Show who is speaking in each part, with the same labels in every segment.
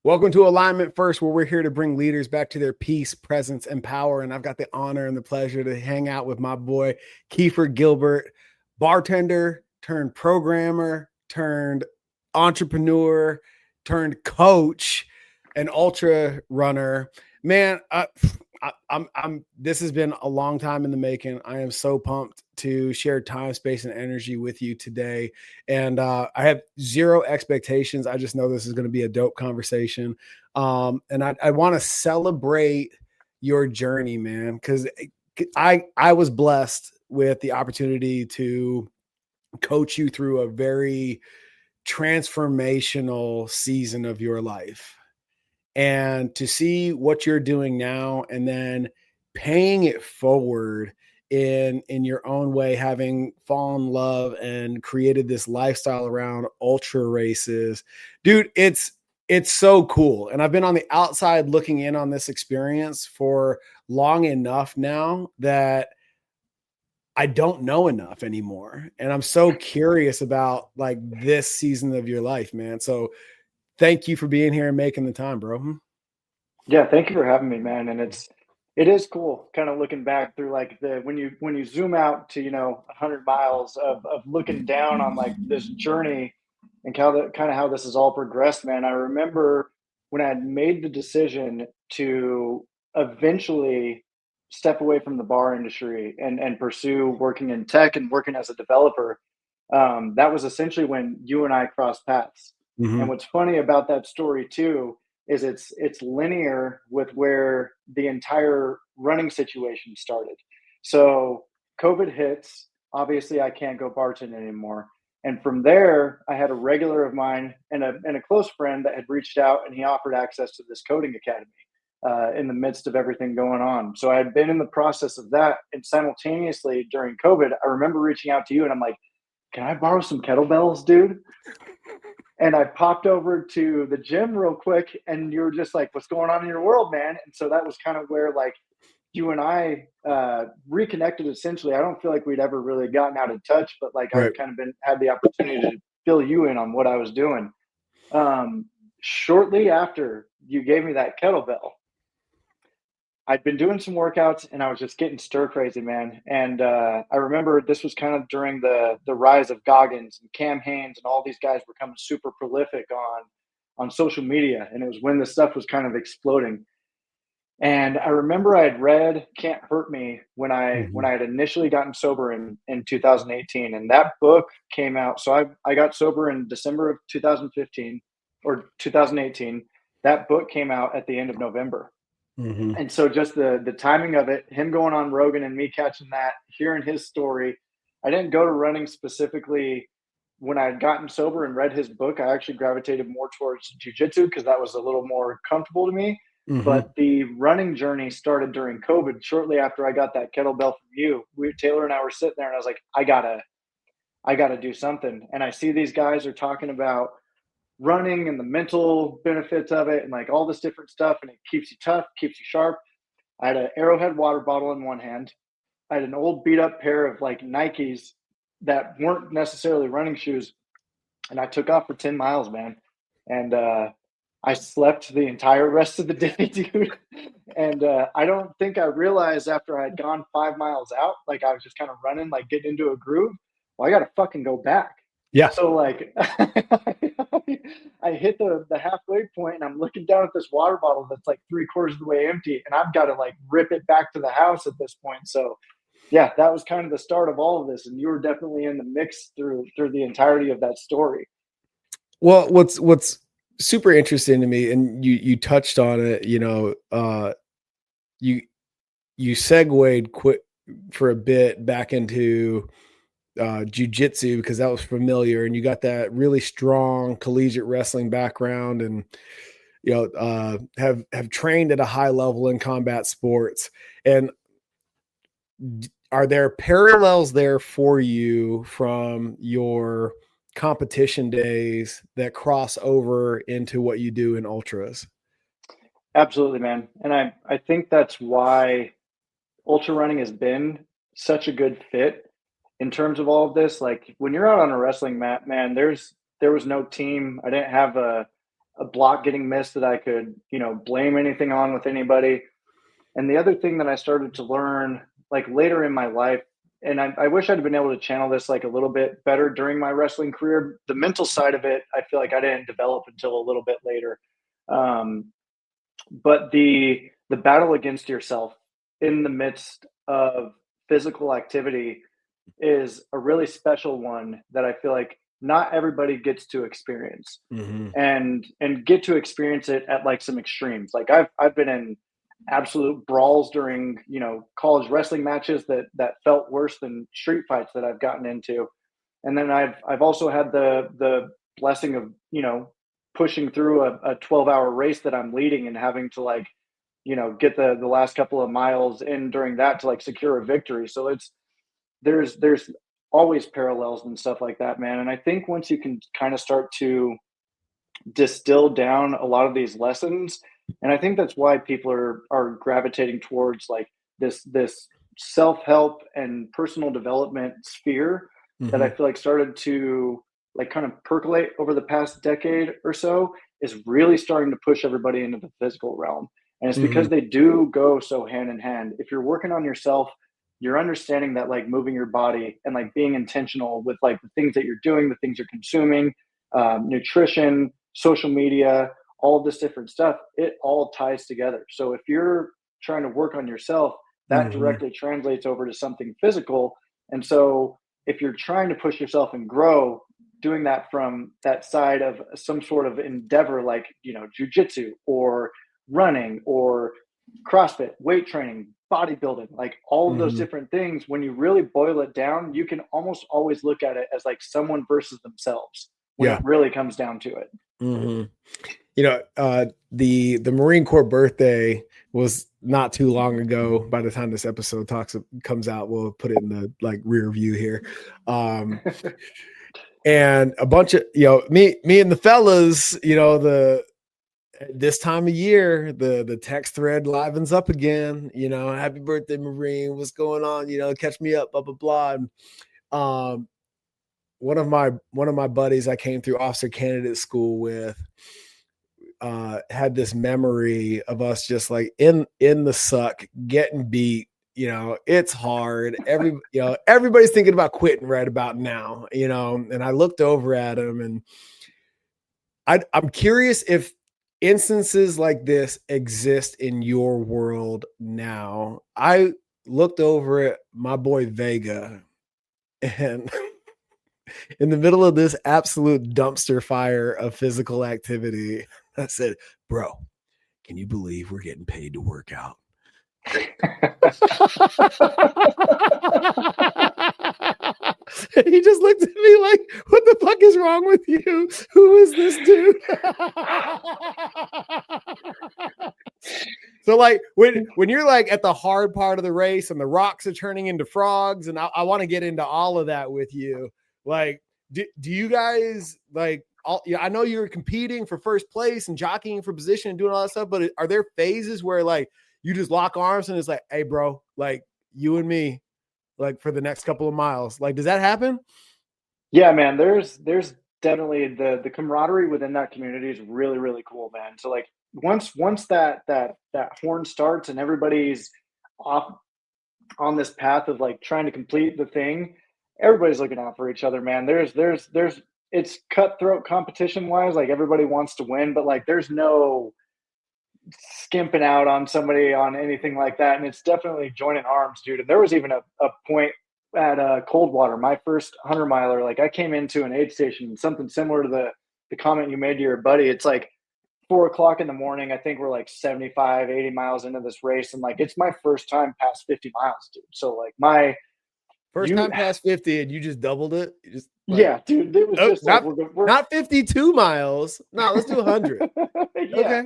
Speaker 1: Welcome to Alignment First, where we're here to bring leaders back to their peace, presence, and power. And I've got the honor and the pleasure to hang out with my boy, Kiefer Gilbert, bartender turned programmer, turned entrepreneur, turned coach, and ultra runner. Man, this has been a long time in the making. I am so pumped to share time, space, and energy with you today. And I have zero expectations. I just know this is going to be a dope conversation. And I want to celebrate your journey, man, because I was blessed with the opportunity to coach you through a very transformational season of your life. And to see what you're doing now and then paying it forward in your own way, having fallen in love and created this lifestyle around ultra races, dude, it's so cool. And I've been on the outside looking in on this experience for long enough now that I don't know enough anymore. And I'm so curious about like this season of your life, man. So thank you for being here and making the time, bro.
Speaker 2: Yeah, thank you for having me, man. And it is cool kind of looking back through like the when you zoom out to 100 miles of looking down on like this journey and how this has all progressed, man. I remember when I had made the decision to eventually step away from the bar industry and pursue working in tech and working as a developer. That was essentially when you and I crossed paths. And
Speaker 1: Mm-hmm.
Speaker 2: what's funny about that story too is it's linear with where the entire running situation started. So COVID hits. Obviously, I can't go bartending anymore. And from there, I had a regular of mine and a close friend that had reached out, and he offered access to this coding academy in the midst of everything going on. So I had been in the process of that, and simultaneously during COVID, I remember reaching out to you, and I'm like, "Can I borrow some kettlebells, dude?" And I popped over to the gym real quick, and you were just like, "What's going on in your world, man?" And so that was kind of where like you and I reconnected. Essentially, I don't feel like we'd ever really gotten out of touch, but like I'd
Speaker 1: Right.
Speaker 2: kind of been had the opportunity to fill you in on what I was doing. Shortly after you gave me that kettlebell, I'd been doing some workouts and I was just getting stir crazy, man. And I remember this was kind of during the rise of Goggins and Cam Hanes and all these guys were becoming super prolific on social media, and it was when this stuff was kind of exploding. And I remember I had read "Can't Hurt Me" when
Speaker 1: Mm-hmm.
Speaker 2: I had initially gotten sober in 2018, and that book came out. So I got sober in December of 2015 or 2018. That book came out at the end of November,
Speaker 1: Mm-hmm.
Speaker 2: and so just the timing of it, him going on Rogan and me catching that, hearing his story. I didn't go to running specifically when I had gotten sober and read his book. I actually gravitated more towards jujitsu because that was a little more comfortable to me.
Speaker 1: Mm-hmm.
Speaker 2: But the running journey started during COVID. Shortly after I got that kettlebell from you, Taylor and I were sitting there, and I was like, I gotta do something. And I see these guys are talking about running and the mental benefits of it and like all this different stuff, and it keeps you tough, keeps you sharp. I had an Arrowhead water bottle in one hand. I had an old beat up pair of like Nikes that weren't necessarily running shoes, and I took off for 10 miles, man. And I slept the entire rest of the day, dude. And I don't think I realized after I had gone 5 miles out, like I was just kind of running, like getting into a groove. Well, I got to fucking go back.
Speaker 1: Yeah.
Speaker 2: So like I hit the halfway point and I'm looking down at this water bottle that's like three quarters of the way empty, and I've got to like rip it back to the house at this point. So yeah, that was kind of the start of all of this, and you were definitely in the mix through the entirety of that story.
Speaker 1: Well, what's super interesting to me, and you touched on it, you you segued quick for a bit back into jujitsu because that was familiar, and you got that really strong collegiate wrestling background, and have trained at a high level in combat sports. And are there parallels there for you from your competition days that cross over into what you do in ultras?
Speaker 2: Absolutely, man. And I think that's why ultra running has been such a good fit in terms of all of this. Like when you're out on a wrestling mat, man, there was no team. I didn't have a block getting missed that I could, blame anything on with anybody. And the other thing that I started to learn like later in my life, and I wish I'd been able to channel this like a little bit better during my wrestling career. The mental side of it, I feel like I didn't develop until a little bit later. Um, but the battle against yourself in the midst of physical activity is a really special one that I feel like not everybody gets to experience,
Speaker 1: Mm-hmm.
Speaker 2: and get to experience it at like some extremes. Like I've been in absolute brawls during, college wrestling matches that felt worse than street fights that I've gotten into. And then I've also had the blessing of, pushing through a 12-hour race that I'm leading and having to like, get the last couple of miles in during that to like secure a victory. So there's always parallels and stuff like that, man. And I think once you can kind of start to distill down a lot of these lessons, and I think that's why people are gravitating towards like this self-help and personal development sphere that
Speaker 1: Mm-hmm.
Speaker 2: I feel like started to like kind of percolate over the past decade or so, is really starting to push everybody into the physical realm. And it's
Speaker 1: Mm-hmm.
Speaker 2: because they do go so hand in hand. If you're working on yourself, you're understanding that like moving your body and like being intentional with like the things that you're doing, the things you're consuming, nutrition, social media, all of this different stuff, it all ties together. So if you're trying to work on yourself, that
Speaker 1: Mm-hmm.
Speaker 2: directly translates over to something physical. And so if you're trying to push yourself and grow, doing that from that side of some sort of endeavor like, jujitsu or running or CrossFit, weight training, bodybuilding, like all of those
Speaker 1: Mm-hmm.
Speaker 2: different things, when you really boil it down, you can almost always look at it as like someone versus themselves when it
Speaker 1: Yeah.
Speaker 2: really comes down to it.
Speaker 1: Mm-hmm. The Marine Corps birthday was not too long ago. By the time this episode comes out, we'll put it in the like rear view here. And a bunch of me and the fellas, the this time of year, the text thread livens up again. Happy birthday, Marine. What's going on? Catch me up, blah blah blah. And, um, one of my buddies I came through officer candidate school with had this memory of us just like in the suck, getting beat. It's hard. Everybody's thinking about quitting right about now. And I looked over at him, and I'm curious if instances like this exist in your world now. I looked over at my boy Vega, and in the middle of this absolute dumpster fire of physical activity, I said, "Bro, can you believe we're getting paid to work out?" He just looked at me like, "What the fuck is wrong with you? Who is this dude?" So like when you're like at the hard part of the race and the rocks are turning into frogs, and I want to get into all of that with you. Like, do you guys like all? I know you're competing for first place and jockeying for position and doing all that stuff, but are there phases where like you just lock arms and it's like, hey, bro, like you and me, like for the next couple of miles? Like, does that happen?
Speaker 2: Yeah, man, there's definitely the camaraderie within that community is really, really cool, man. So like once that horn starts and everybody's off on this path of like trying to complete the thing, everybody's looking out for each other, man. There's it's cutthroat competition wise, like everybody wants to win, but like there's no skimping out on somebody on anything like that. And it's definitely joining arms, dude. And there was even a point at Coldwater, my first 100 miler, like I came into an aid station, something similar to the comment you made to your buddy. It's like 4 o'clock in the morning. I think we're like 75, 80 miles into this race. And like, it's my first time past 50 miles, dude. So like
Speaker 1: First
Speaker 2: you,
Speaker 1: time past 50 and you just doubled it. You just like,
Speaker 2: yeah, dude, it was
Speaker 1: oh,
Speaker 2: just like,
Speaker 1: not
Speaker 2: we're
Speaker 1: not 52 miles. No, let's do 100.
Speaker 2: yeah,
Speaker 1: Okay.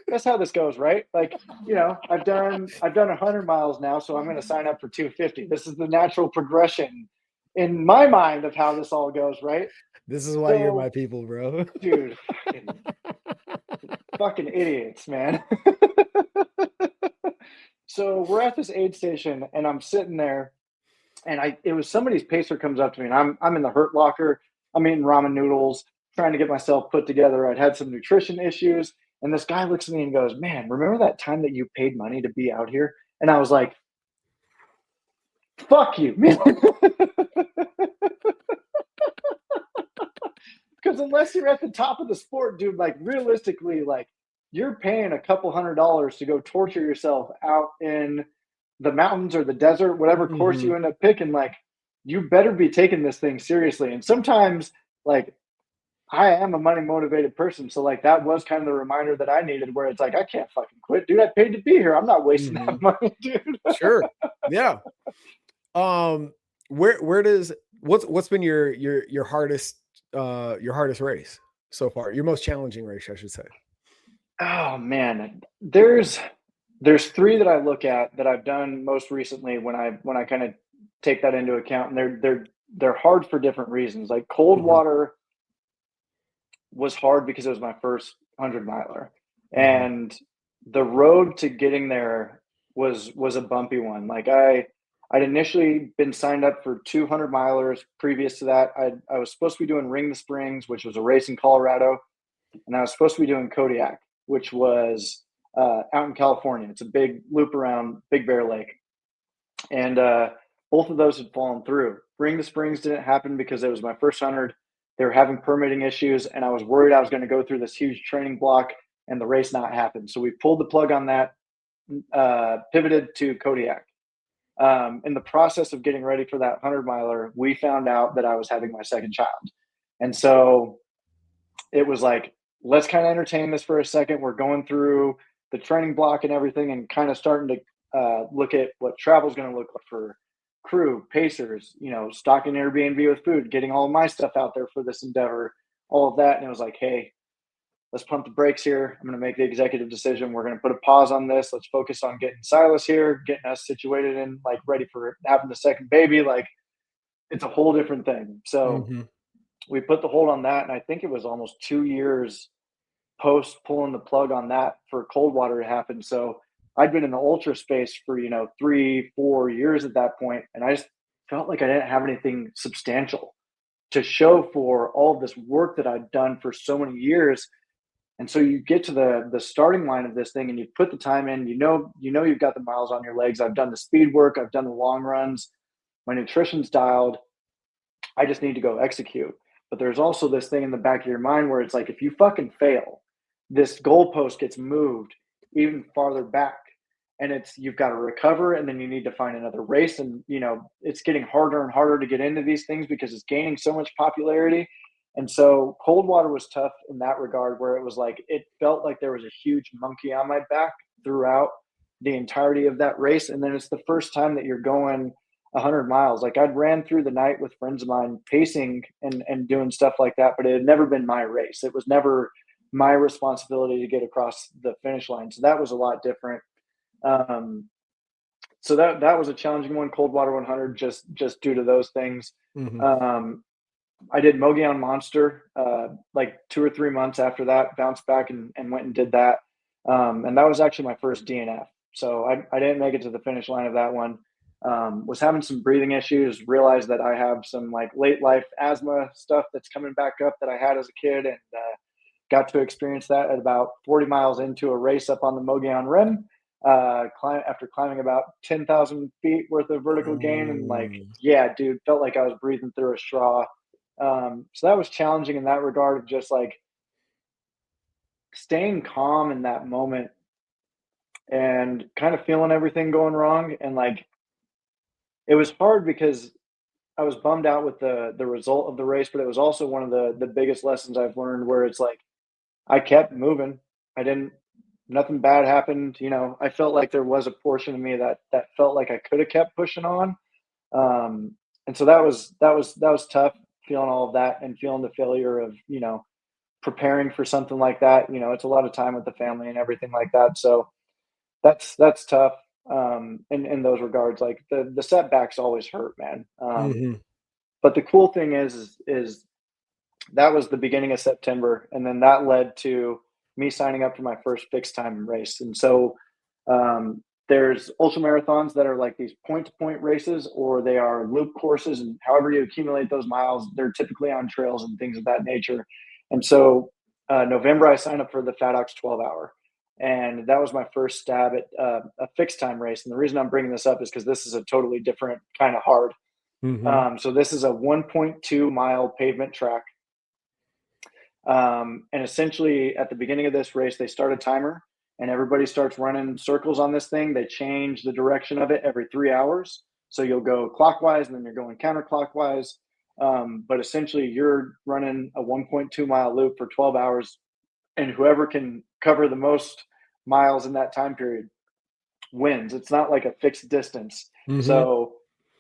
Speaker 2: that's how this goes, right? Like, I've done 100 miles now, so I'm going to sign up for 250. This is the natural progression in my mind of how this all goes, right?
Speaker 1: This is why you're my
Speaker 2: So,
Speaker 1: people, bro.
Speaker 2: dude, fucking idiots, man. So we're at this aid station, and I'm sitting there, and it was somebody's pacer comes up to me, and I'm in the hurt locker. I'm eating ramen noodles, trying to get myself put together. I'd had some nutrition issues. And this guy looks at me and goes, "Man, remember that time that you paid money to be out here?" And I was like, "Fuck you." Because unless you're at the top of the sport, dude, like realistically, like you're paying a couple $100s to go torture yourself out in the mountains or the desert, whatever course
Speaker 1: Mm-hmm.
Speaker 2: you end up picking. Like, you better be taking this thing seriously. And sometimes, like, I am a money motivated person. So, like, that was kind of the reminder that I needed where it's like, I can't fucking quit, dude. I paid to be here. I'm not wasting
Speaker 1: Mm-hmm.
Speaker 2: that money, dude.
Speaker 1: Sure. Yeah. Where does what's been your hardest race so far? Your most challenging race, I should say.
Speaker 2: Oh man, there's three that I look at that I've done most recently when I kind of take that into account, and they're hard for different reasons. Like cold
Speaker 1: Mm-hmm.
Speaker 2: water was hard because it was my first 100 miler,
Speaker 1: Mm-hmm.
Speaker 2: and the road to getting there was a bumpy one. Like I'd initially been signed up for 200 milers. Previous to that, I was supposed to be doing Ring the Springs, which was a race in Colorado, and I was supposed to be doing Kodiak, which was out in California. It's a big loop around Big Bear Lake, and both of those had fallen through. Ring the Springs didn't happen because it was my first 100. They were having permitting issues, and I was worried I was going to go through this huge training block and the race not happen. So we pulled the plug on that, pivoted to Kodiak. In the process of getting ready for that 100 miler, we found out that I was having my second child. And so it was like, let's kind of entertain this for a second. We're going through the training block and everything and kind of starting to look at what travel is going to look like for crew, pacers, stocking Airbnb with food, getting all of my stuff out there for this endeavor, all of that. And it was like, hey, let's pump the brakes here. I'm going to make the executive decision. We're going to put a pause on this. Let's focus on getting Silas here, getting us situated and like ready for having the second baby. Like it's a whole different thing. So
Speaker 1: Mm-hmm.
Speaker 2: we put the hold on that. And I think it was almost 2 years post pulling the plug on that for cold water to happen. So I'd been in the ultra space for, 3-4 years at that point, and I just felt like I didn't have anything substantial to show for all of this work that I'd done for so many years. And so you get to the starting line of this thing and you put the time in, you've got the miles on your legs. I've done the speed work, I've done the long runs, my nutrition's dialed. I just need to go execute. But there's also this thing in the back of your mind where it's like, if you fucking fail, this goalpost gets moved even farther back. And you've got to recover, and then you need to find another race. And, it's getting harder and harder to get into these things because it's gaining so much popularity. And so cold water was tough in that regard, where it was like, it felt like there was a huge monkey on my back throughout the entirety of that race. And then it's the first time that you're going 100 miles. Like I'd ran through the night with friends of mine pacing and doing stuff like that, but it had never been my race. It was never my responsibility to get across the finish line. So that was a lot different. So that was a challenging one, cold water 100, just due to those things.
Speaker 1: Mm-hmm.
Speaker 2: I did Mogollon Monster like 2 or 3 months after that, bounced back and went and did that. And that was actually my first DNF. So I didn't make it to the finish line of that one. Was having some breathing issues, realized that I have some like late life asthma stuff that's coming back up that I had as a kid, and got to experience that at about 40 miles into a race up on the Mogollon Rim. After climbing about 10,000 feet worth of vertical gain, and like, yeah, dude, felt like I was breathing through a straw. So that was challenging in that regard of just like staying calm in that moment and kind of feeling everything going wrong. And like, it was hard because I was bummed out with the result of the race, but it was also one of the biggest lessons I've learned, where it's like I kept moving. I didn't Nothing bad happened. I felt like there was a portion of me that felt like I could have kept pushing on. And so that was tough, feeling all of that and feeling the failure of, preparing for something like that. It's a lot of time with the family and everything like that. So that's tough. In those regards, like the setbacks always hurt, man.
Speaker 1: Mm-hmm.
Speaker 2: But the cool thing is that was the beginning of September, and then that led to me signing up for my first fixed time race. And so there's ultra marathons that are like these point to point races, or they are loop courses, and however you accumulate those miles, they're typically on trails and things of that nature. And so November, I signed up for the FatOx 12-hour. And that was my first stab at a fixed time race. And the reason I'm bringing this up is because this is a totally different kind of hard. So this is a 1.2 mile pavement track. And essentially at the beginning of this race, they start a timer and everybody starts running circles on this thing. They change the direction of it every 3 hours. So you'll go clockwise and then you're going counterclockwise. But essentially you're running a 1.2 mile loop for 12 hours, and whoever can cover the most miles in that time period wins. It's not like a fixed distance. So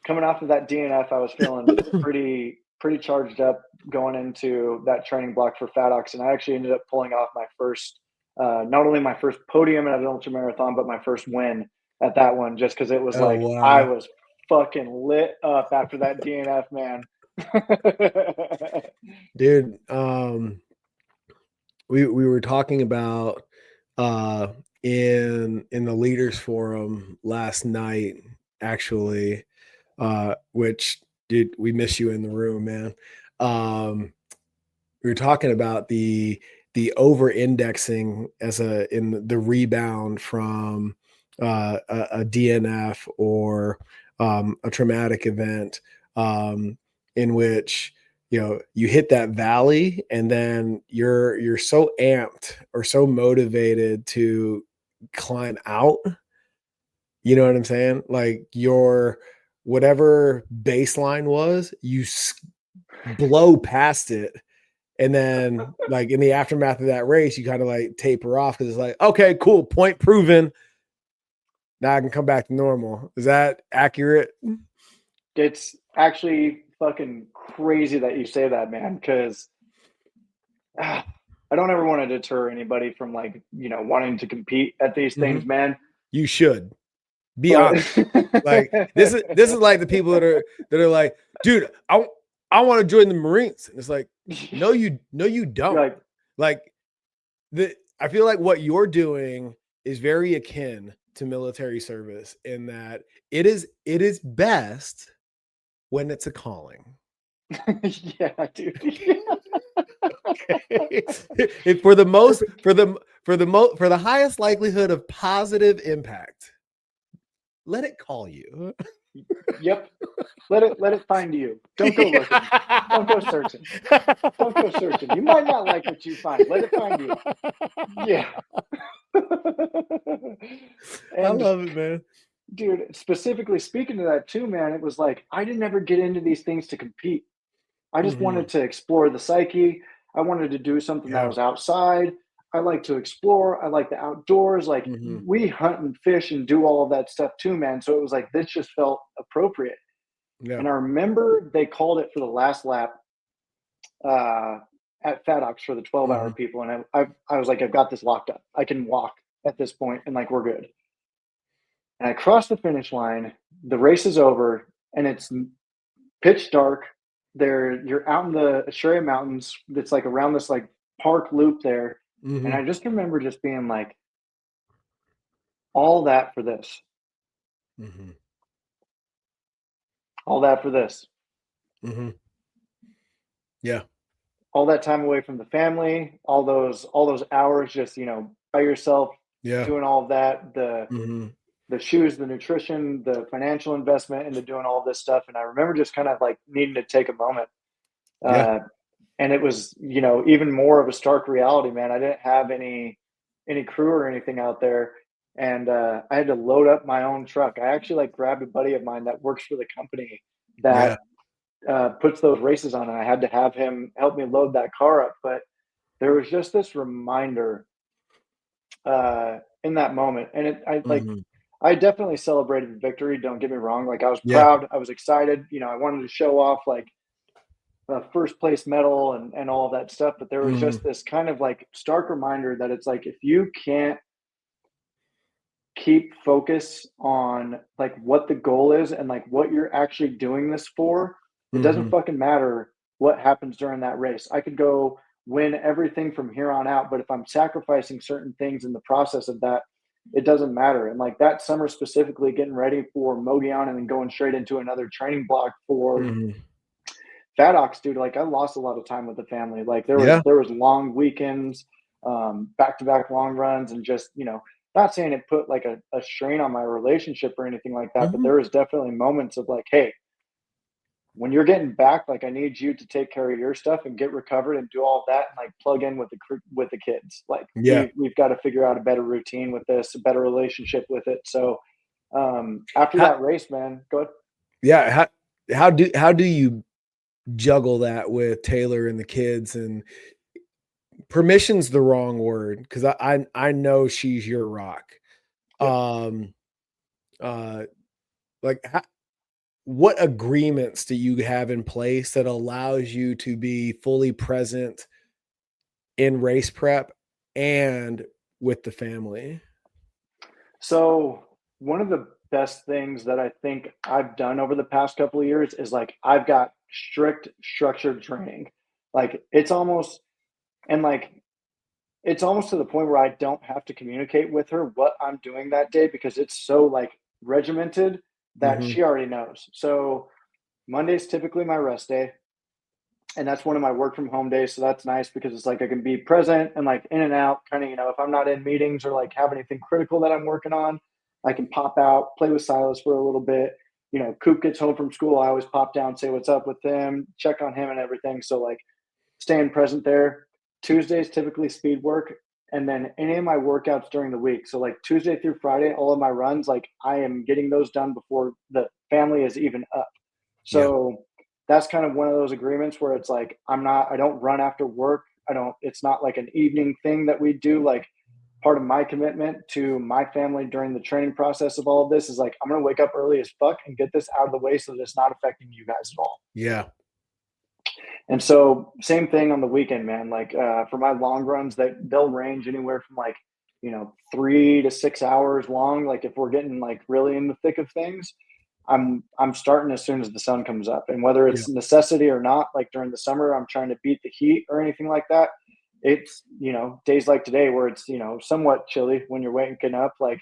Speaker 2: coming off of that DNF, I was feeling pretty charged up going into that training block for FatOx, and I actually ended up pulling off my first, not only my first podium at an ultra marathon, but my first win at that one, just because it was I was fucking lit up after that DNF, man.
Speaker 1: Dude, we were talking about in the leaders forum last night, actually, which, dude, we miss you in the room, man. We were talking about the over indexing in the rebound from a DNF or a traumatic event, in which you hit that valley and then you're so amped or so motivated to climb out. You know what I'm saying? Like your whatever baseline was, you blow past it. And then like in the aftermath of that race, you kind of like taper off because it's like, okay, cool, point proven. Now I can come back to normal. Is that accurate?
Speaker 2: It's actually fucking crazy that you say that, man, because I don't ever want to deter anybody from wanting to compete at these things, man.
Speaker 1: You should be honest. Like this is like the people that are like, dude, I want to join the Marines. And it's like, no, you don't. I feel like what you're doing is very akin to military service in that it is best when it's a calling.
Speaker 2: Yeah, dude.
Speaker 1: Okay. For the highest likelihood of positive impact, let it call you.
Speaker 2: Yep. Let it find you. Don't go looking. Don't go searching. Don't go searching. You might not like what you find. Let it find you. Yeah.
Speaker 1: I love it, man.
Speaker 2: Dude, specifically speaking to that too, man, it was like I didn't ever get into these things to compete. I just wanted to explore the psyche. I wanted to do something that was outside. I like to explore. I like the outdoors. Like we hunt and fish and do all of that stuff too, man. So it was like this just felt appropriate. Yeah. And I remember they called it for the last lap at FatOx for the 12-hour people. And I was like, I've got this locked up. I can walk at this point and like we're good. And I crossed the finish line. The race is over and it's pitch dark. You're out in the Asheria Mountains. It's like around this like park loop there. And I just remember just being like, all that for this. All that for this.
Speaker 1: Yeah.
Speaker 2: All that time away from the family, all those hours just, by yourself, doing all of that, the shoes, the nutrition, the financial investment into doing all this stuff. And I remember just kind of like needing to take a moment. And it was, even more of a stark reality, man. I didn't have any crew or anything out there. And I had to load up my own truck. I actually like grabbed a buddy of mine that works for the company that puts those races on, and I had to have him help me load that car up. But there was just this reminder in that moment. And I definitely celebrated the victory. Don't get me wrong. Like I was proud. I was excited. I wanted to show off like a first place medal and all of that stuff. But there was just this kind of like stark reminder that it's like, if you can't keep focus on like what the goal is and like what you're actually doing this for, it doesn't fucking matter what happens during that race. I could go win everything from here on out, but if I'm sacrificing certain things in the process of that, it doesn't matter. And like that summer specifically, getting ready for Mogollon and then going straight into another training block for Fat Ox, dude, like I lost a lot of time with the family. Like
Speaker 1: Yeah.
Speaker 2: there was long weekends, back to back long runs, and just not saying it put like a strain on my relationship or anything like that, but
Speaker 1: Mhm.
Speaker 2: there was definitely moments of like, hey, when you're getting back, like I need you to take care of your stuff and get recovered and do all that and like plug in with the kids. Like
Speaker 1: Yeah.
Speaker 2: we've got to figure out a better routine with this, a better relationship with it. So after
Speaker 1: How,
Speaker 2: that race, man, go ahead.
Speaker 1: yeah. How do you juggle that with Taylor and the kids? And permission's the wrong word, because I know she's your rock.
Speaker 2: Yep.
Speaker 1: Um, uh, like what agreements do you have in place that allows you to be fully present in race prep and with the family?
Speaker 2: So one of the best things that I think I've done over the past couple of years is like I've got strict structured training. Like and like it's almost to the point where I don't have to communicate with her what I'm doing that day because it's so like regimented that
Speaker 1: Mhm.
Speaker 2: she already knows. So Monday's typically my rest day, and that's one of my work from home days. So that's nice because it's like I can be present and like in and out, kind of, if I'm not in meetings or like have anything critical that I'm working on, I can pop out, play with Silas for a little bit. Coop gets home from school. I always pop down, say what's up with him, check on him and everything. So like staying present there. Tuesdays typically speed work, and then any of my workouts during the week. So like Tuesday through Friday, all of my runs, like I am getting those done before the family is even up.
Speaker 1: Yeah.
Speaker 2: So that's kind of one of those agreements where it's like I don't run after work. It's not like an evening thing that we do. Like part of my commitment to my family during the training process of all of this is like I'm gonna wake up early as fuck and get this out of the way so that it's not affecting you guys at all.
Speaker 1: Yeah.
Speaker 2: And so same thing on the weekend, man. Like for my long runs, they'll range anywhere from like 3 to 6 hours long. Like if we're getting like really in the thick of things, I'm starting as soon as the sun comes up. And whether
Speaker 1: Yeah.
Speaker 2: it's necessity or not, like during the summer, I'm trying to beat the heat or anything like that. It's days like today where it's somewhat chilly when you're waking up. Like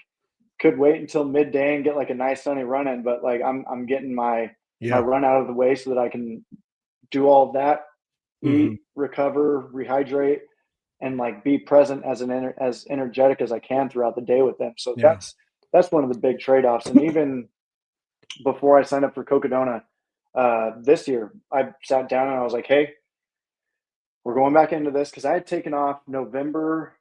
Speaker 2: could wait until midday and get like a nice sunny run in, but like I'm getting my
Speaker 1: Yeah.
Speaker 2: run out of the way so that I can do all of that,
Speaker 1: Mhm.
Speaker 2: eat, recover, rehydrate, and like be present as energetic as I can throughout the day with them. So
Speaker 1: Yeah.
Speaker 2: that's one of the big trade offs. And even before I signed up for Cocodona this year, I sat down and I was like, hey, we're going back into this because I had taken off November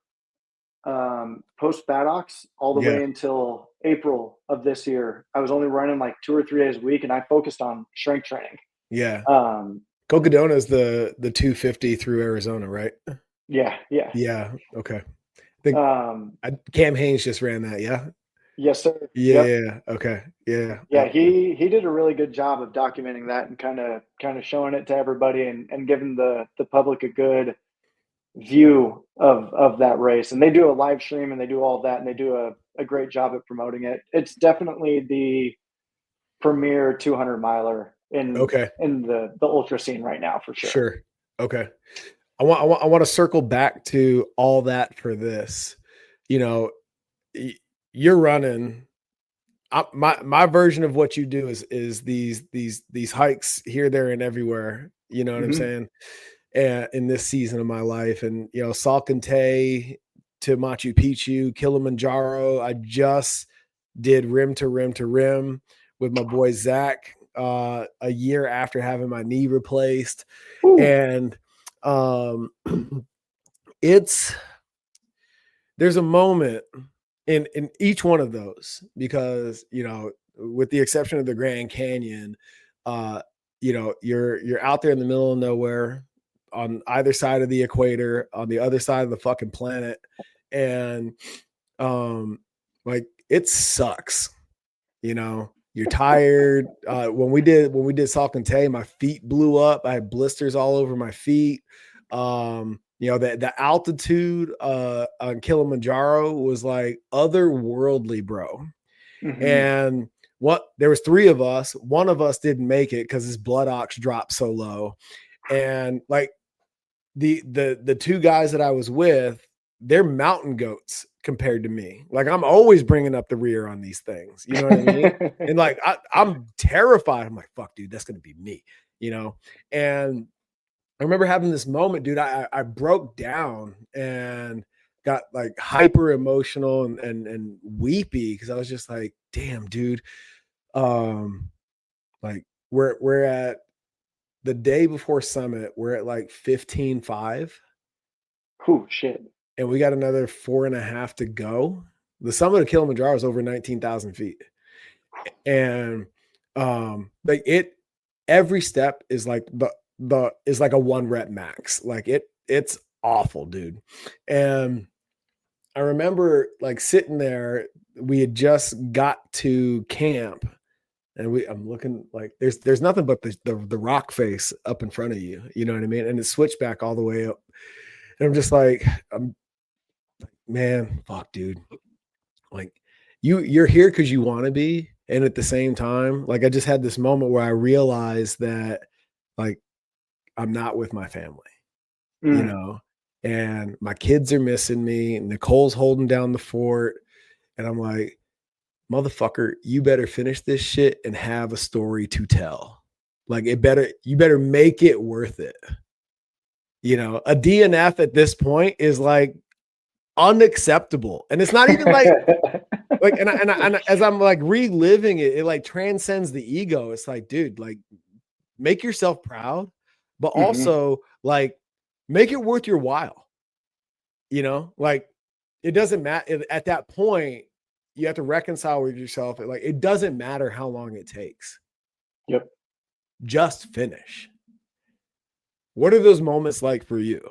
Speaker 2: post Badox all the
Speaker 1: Yeah.
Speaker 2: way until April of this year. I was only running like 2 or 3 days a week, and I focused on strength training.
Speaker 1: Yeah.
Speaker 2: Um,
Speaker 1: Cocodona is the 250 through Arizona, right?
Speaker 2: yeah, yeah.
Speaker 1: Yeah. Okay. I think
Speaker 2: Um,
Speaker 1: Cam Haynes just ran that. Yeah.
Speaker 2: yes, sir.
Speaker 1: Yeah.
Speaker 2: Yep.
Speaker 1: Yeah. Okay. Yeah.
Speaker 2: Yeah, he did a really good job of documenting that and kind of showing it to everybody and giving the public a good view of that race. And they do a live stream and they do all that and they do a great job at promoting it. It's definitely the premier 200 miler
Speaker 1: Okay.
Speaker 2: in the ultra scene right now for sure.
Speaker 1: Sure. Okay. I want to circle back to all that for this. You know, you're running. My version of what you do is these hikes here, there, and everywhere. You know what I'm
Speaker 2: Hmm.
Speaker 1: saying? And in this season of my life, and Salcantay to Machu Picchu, Kilimanjaro. I just did rim to rim to rim with my boy Zach a year after having my knee replaced,
Speaker 2: Ooh.
Speaker 1: and um, it's there's a moment in each one of those, because with the exception of the Grand Canyon, uh you're out there in the middle of nowhere on either side of the equator, on the other side of the fucking planet, and um like it sucks. You're tired. When we did Salcantay, my feet blew up. I had blisters all over my feet. The altitude on Kilimanjaro was like otherworldly, bro.
Speaker 2: Hmm.
Speaker 1: And what there was three of us. One of us didn't make it because his blood ox dropped so low. And like the two guys that I was with, they're mountain goats compared to me. Like I'm always bringing up the rear on these things. You know what I mean? And like I'm terrified. I'm like, fuck, dude, that's gonna be me. And I remember having this moment, dude. I broke down and got like hyper emotional and weepy because I was just like, damn, dude. Like we're at the day before summit, we're at like 15.5.
Speaker 2: Oh shit.
Speaker 1: And we got another 4.5 to go. The summit of Kilimanjaro is over 19,000 feet. And like every step is like is like a 1 rep max. Like it's awful, dude. And I remember like sitting there, we had just got to camp, and I'm looking like there's nothing but the rock face up in front of you. You know what I mean? And it's switched back all the way up. And I'm just like, man, fuck, dude. Like you're here because you want to be. And at the same time, like I just had this moment where I realized that like I'm not with my family,
Speaker 2: Mm.
Speaker 1: and my kids are missing me. Nicole's holding down the fort. And I'm like, motherfucker, you better finish this shit and have a story to tell. Like you better make it worth it. A DNF at this point is like unacceptable. And it's not even like, and as I'm like reliving it, it like transcends the ego. It's like, dude, like make yourself proud, but also like make it worth your while. Like it doesn't matter at that point. You have to reconcile with yourself. Like it doesn't matter how long it takes.
Speaker 2: Yep.
Speaker 1: Just finish. What are those moments like for you?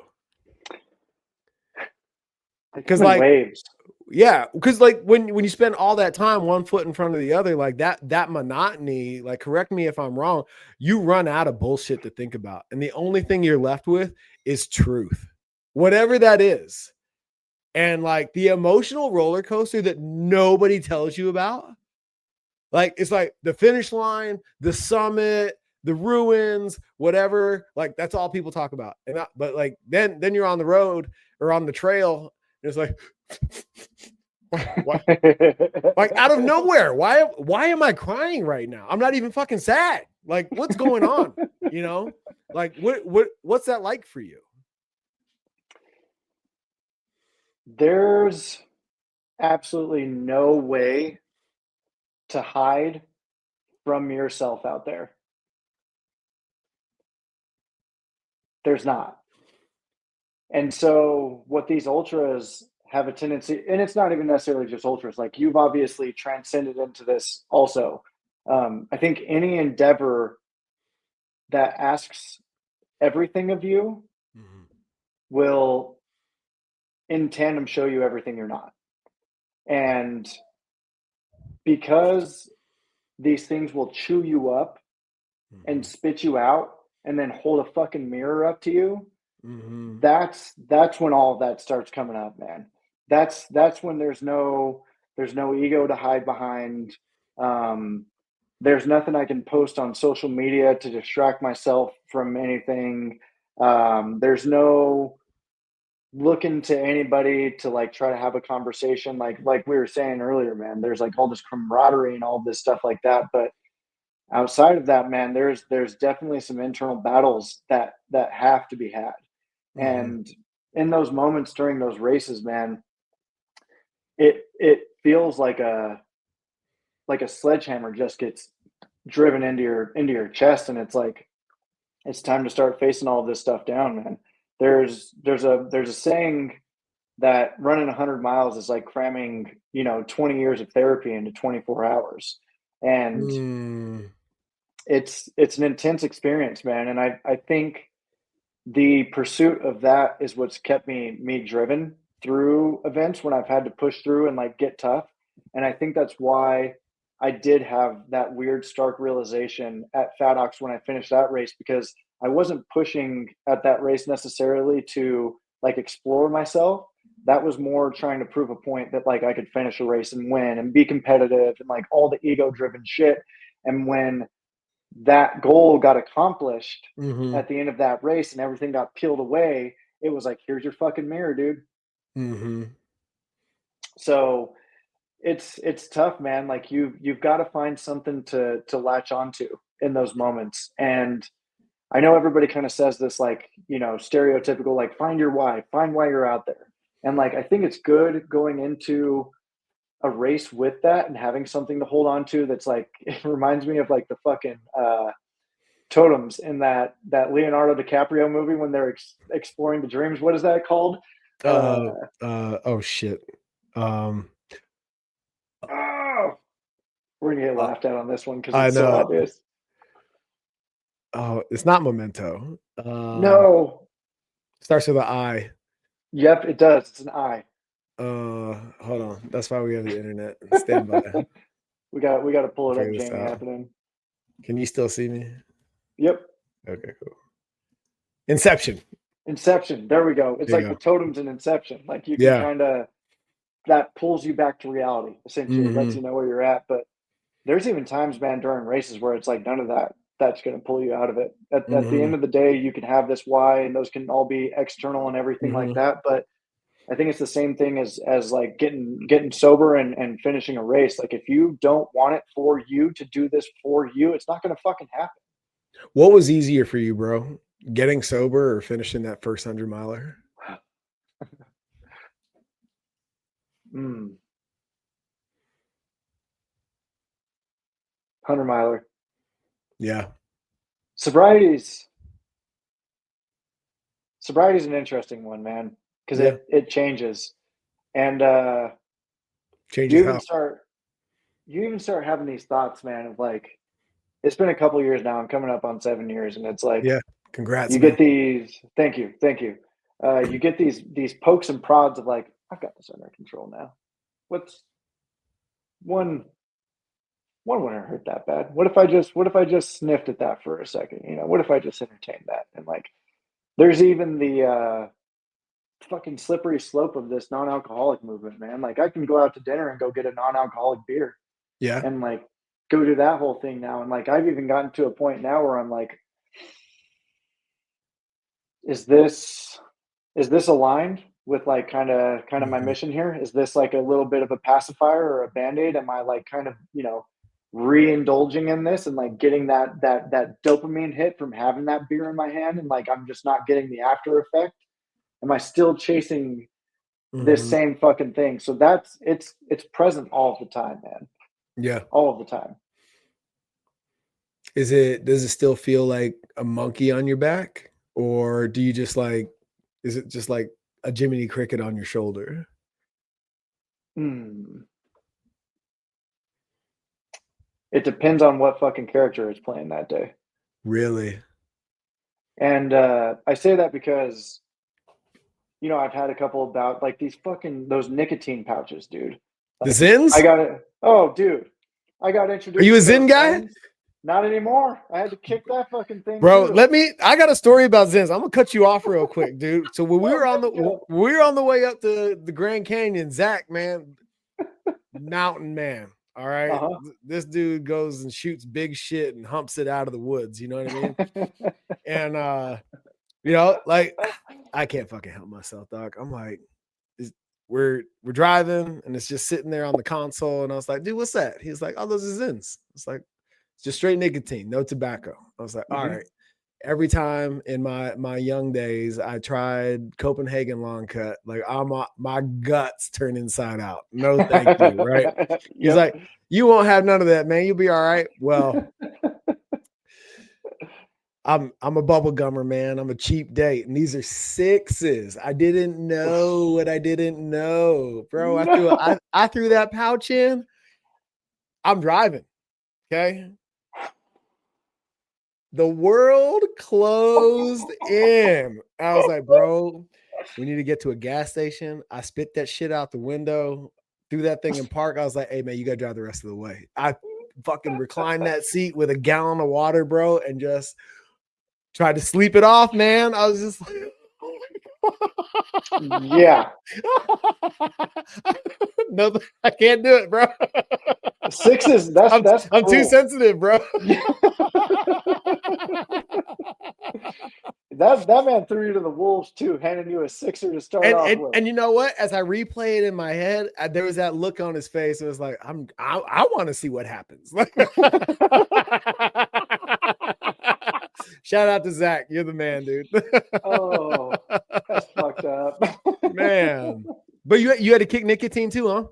Speaker 1: Because like
Speaker 2: waves.
Speaker 1: Yeah, because like when you spend all that time one foot in front of the other, like that monotony, like correct me if I'm wrong, you run out of bullshit to think about. And the only thing you're left with is truth. Whatever that is. And like the emotional roller coaster that nobody tells you about. Like it's like the finish line, the summit, the ruins, whatever. Like that's all people talk about. But like then you're on the road or on the trail. And it's like why? Like out of nowhere. Why am I crying right now? I'm not even fucking sad. Like what's going on? Like what's that like for you?
Speaker 2: There's absolutely no way to hide from yourself out there. There's not. And so what these ultras have a tendency, and it's not even necessarily just ultras, like you've obviously transcended into this also. I think any endeavor that asks everything of you will in tandem show you everything you're not. And because these things will chew you up and spit you out and then hold a fucking mirror up to you, that's when all of that starts coming up, man. That's when there's no ego to hide behind. There's nothing I can post on social media to distract myself from anything. There's no looking to anybody to like try to have a conversation like we were saying earlier, man. There's like all this camaraderie and all this stuff like that, but outside of that, man, there's definitely some internal battles that have to be had. And in those moments during those races, man, it feels like a sledgehammer just gets driven into your chest, and it's like it's time to start facing all of this stuff down, man. There's a saying that running 100 miles is like cramming 20 years of therapy into 24 hours, and it's an intense experience, man. And I think the pursuit of that is what's kept me driven through events when I've had to push through and like get tough. And I think that's why I did have that weird stark realization at Fat Ox when I finished that race, because I wasn't pushing at that race necessarily to like explore myself. That was more trying to prove a point that like I could finish a race and win and be competitive and like all the ego driven shit. And when that goal got accomplished at the end of that race and everything got peeled away, it was like, here's your fucking mirror, dude. So it's tough, man. Like you've got to find something to latch onto in those moments. And I know everybody kind of says this, like, you know, stereotypical, like, find your why, find why you're out there. And like, I think it's good going into a race with that and having something to hold on to that's like, it reminds me of like the fucking totems in that Leonardo DiCaprio movie when they're exploring the dreams. What is that called?
Speaker 1: Oh shit.
Speaker 2: Oh, we're gonna get
Speaker 1: Uh,
Speaker 2: laughed at on this one because
Speaker 1: I
Speaker 2: it's so
Speaker 1: know.
Speaker 2: obvious.
Speaker 1: Oh, it's not Memento.
Speaker 2: No.
Speaker 1: Starts with an I.
Speaker 2: Yep, it does. It's an I.
Speaker 1: Hold on. That's why we have the internet. Stand by.
Speaker 2: we got to pull it up.
Speaker 1: Figure this
Speaker 2: Jane
Speaker 1: out.
Speaker 2: happening.
Speaker 1: Can you still see me?
Speaker 2: Yep.
Speaker 1: Okay, cool. Inception.
Speaker 2: Inception. There we go. It's
Speaker 1: There
Speaker 2: like
Speaker 1: you
Speaker 2: the
Speaker 1: go.
Speaker 2: totems in Inception. Like you can
Speaker 1: Yeah.
Speaker 2: kind of, that pulls you back to reality. Essentially, it lets you know where you're at. But there's even times, man, during races where it's like none of that's going to pull you out of it. At the end of the day, you can have this why, and those can all be external and everything like that. But I think it's the same thing as like getting sober and finishing a race. Like if you don't want it for you to do this for you, it's not going to fucking happen.
Speaker 1: What was easier for you, bro? Getting sober or finishing that first 100-miler?
Speaker 2: 100-miler.
Speaker 1: Yeah.
Speaker 2: Sobriety's an interesting one, man, because it changes. And
Speaker 1: changes
Speaker 2: you
Speaker 1: how?
Speaker 2: even start having these thoughts, man, of like, it's been a couple years now. I'm coming up on 7 years, and it's like,
Speaker 1: Yeah. Congrats,
Speaker 2: you
Speaker 1: man.
Speaker 2: get these. Thank you. You get these pokes and prods of like, I've got this under control now. What's one wouldn't hurt that bad. What if I just sniffed at that for a second? You know, what if I just entertained that? And like, there's even the fucking slippery slope of this non-alcoholic movement, man. Like, I can go out to dinner and go get a non-alcoholic beer,
Speaker 1: Yeah.
Speaker 2: and like go do that whole thing now. And like, I've even gotten to a point now where I'm like, is this aligned with like kind of my mission here? Is this like a little bit of a pacifier or a band-aid? Am I like kind of, you know, re-indulging in this and like getting that dopamine hit from having that beer in my hand, and like I'm just not getting the after effect? Am I still chasing this same fucking thing? So that's it's present all the time, man.
Speaker 1: Yeah.
Speaker 2: All of the time.
Speaker 1: Does it still feel like a monkey on your back? Or do you just like, is it just like a Jiminy Cricket on your shoulder?
Speaker 2: It depends on what fucking character is playing that day.
Speaker 1: Really?
Speaker 2: And I say that because, you know, I've had a couple about like those nicotine pouches, dude. Like,
Speaker 1: The Zins?
Speaker 2: I got it. Oh, dude. I got introduced.
Speaker 1: Are you a
Speaker 2: to
Speaker 1: Zin guy?
Speaker 2: Things. Not anymore. I had to kick that fucking thing.
Speaker 1: Bro,
Speaker 2: too.
Speaker 1: I got a story about Zins. I'm gonna cut you off real quick, dude. So when we were on the way up to the Grand Canyon, Zach, man, mountain man. All right. This dude goes and shoots big shit and humps it out of the woods. You know what I mean? And you know, like, I can't fucking help myself, dog. I'm like, we're driving and it's just sitting there on the console. And I was like, dude, what's that? He's like, oh, those are Zins. It's like, it's just straight nicotine, no tobacco. I was like, all right. Every time in my young days, I tried Copenhagen long cut. Like, my guts turn inside out. No, thank you. Right. He's like, you won't have none of that, man. You'll be all right. Well, I'm a bubble gummer, man. I'm a cheap date. And these are 6s. I didn't know what I didn't know. Bro, I threw that pouch in. I'm driving. Okay. The world closed in. I was like, bro, we need to get to a gas station. I spit that shit out the window, threw that thing in park. I was like, hey, man, you got to drive the rest of the way. I fucking reclined that seat with a gallon of water, bro, and just tried to sleep it off, man. I was just like,
Speaker 2: yeah.
Speaker 1: No, I can't do it, bro.
Speaker 2: 6s,
Speaker 1: I'm too sensitive, bro.
Speaker 2: That man threw you to the wolves too, handing you a 6er to start off with.
Speaker 1: And you know what? As I replay it in my head, there was that look on his face. It was like, I want to see what happens. Shout out to Zach. You're the man, dude.
Speaker 2: Oh, that's fucked up.
Speaker 1: Man. But you had to kick nicotine too, huh?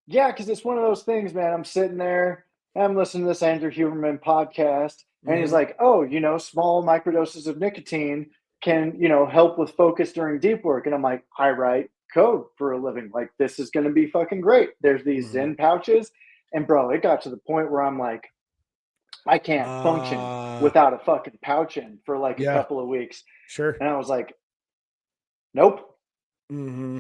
Speaker 2: Yeah, because it's one of those things, man. I'm sitting there, I'm listening to this Andrew Huberman podcast, and he's
Speaker 1: Mm-hmm.
Speaker 2: like, "Oh, small microdoses of nicotine can, help with focus during deep work." And I'm like, "I write code for a living. Like, this is going to be fucking great." There's these
Speaker 1: Mm-hmm.
Speaker 2: Zen pouches, and bro, it got to the point where I'm like, I can't function without a fucking pouch in for like a
Speaker 1: Yeah,
Speaker 2: couple of weeks,
Speaker 1: sure.
Speaker 2: and I was like, "Nope,
Speaker 1: Mm-hmm.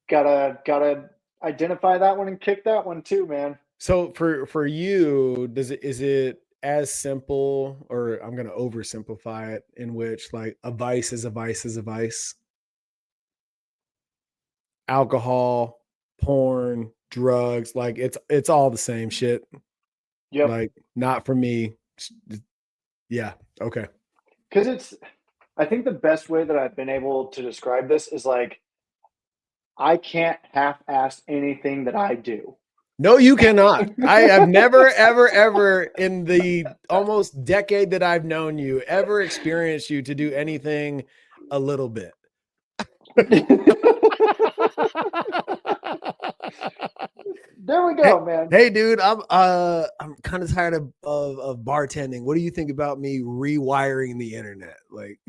Speaker 2: gotta identify that one and kick that one too, man."
Speaker 1: So for you, is it as simple, or I'm gonna oversimplify it, in which like a vice is a vice is a vice? Alcohol, porn, drugs, like it's all the same shit.
Speaker 2: Yep.
Speaker 1: Like not for me. Yeah. Okay.
Speaker 2: Because I think the best way that I've been able to describe this is like, I can't half ass anything that I do.
Speaker 1: No, you cannot. I have never, ever, ever in the almost decade that I've known you ever experienced you to do anything a little bit.
Speaker 2: There we
Speaker 1: Hey,
Speaker 2: go, man.
Speaker 1: hey, dude, I'm kind of tired of bartending. What do you think about me rewiring the internet? Like,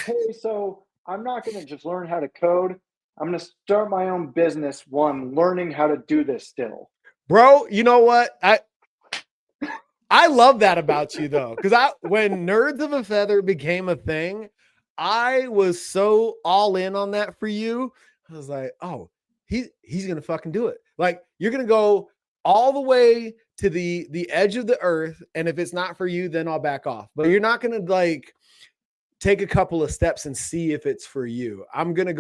Speaker 2: Hey, so I'm not going to just learn how to code. I'm going to start my own business while I'm learning how to do this still.
Speaker 1: bro, you know what? I love that about you though, because when Nerds of a Feather became a thing, I was so all in on that for you. I was like, oh, he's gonna fucking do it. Like you're gonna go all the way to the edge of the earth, and if it's not for you, then I'll back off. But you're not gonna like take a couple of steps and see if it's for you. I'm gonna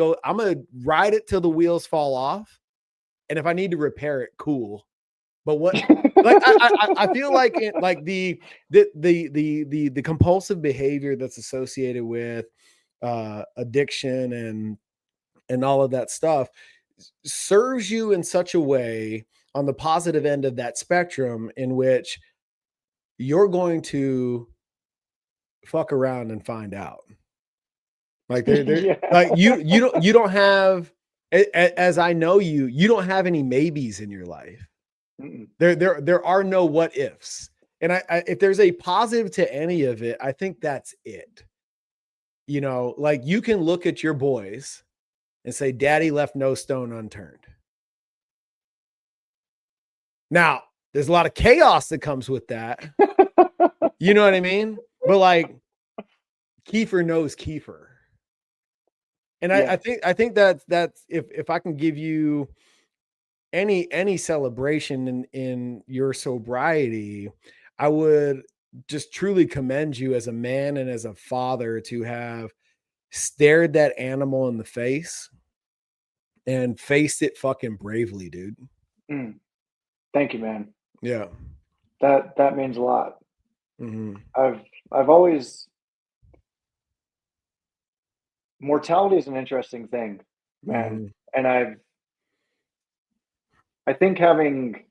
Speaker 1: ride it till the wheels fall off, and if I need to repair it, cool. But what like I feel like like the compulsive behavior that's associated with addiction and all of that stuff serves you in such a way on the positive end of that spectrum in which you're going to fuck around and find out. Like they're
Speaker 2: Yeah.
Speaker 1: like you don't have, as I know you, you don't have any maybes in your life.
Speaker 2: Mm-mm.
Speaker 1: There are no what ifs. And if there's a positive to any of it, I think that's it. You know, like you can look at your boys and say, Daddy left no stone unturned. Now, there's a lot of chaos that comes with that. You know what I mean? But like Kiefer knows Kiefer. And
Speaker 2: Yeah.
Speaker 1: I think that's if I can give you any celebration in your sobriety, I would just truly commend you as a man and as a father to have stared that animal in the face and faced it fucking bravely, dude.
Speaker 2: Mm. Thank you, man.
Speaker 1: Yeah.
Speaker 2: That means a lot.
Speaker 1: Mm-hmm.
Speaker 2: I've always mortality is an interesting thing, man.
Speaker 1: Mm-hmm.
Speaker 2: And I think having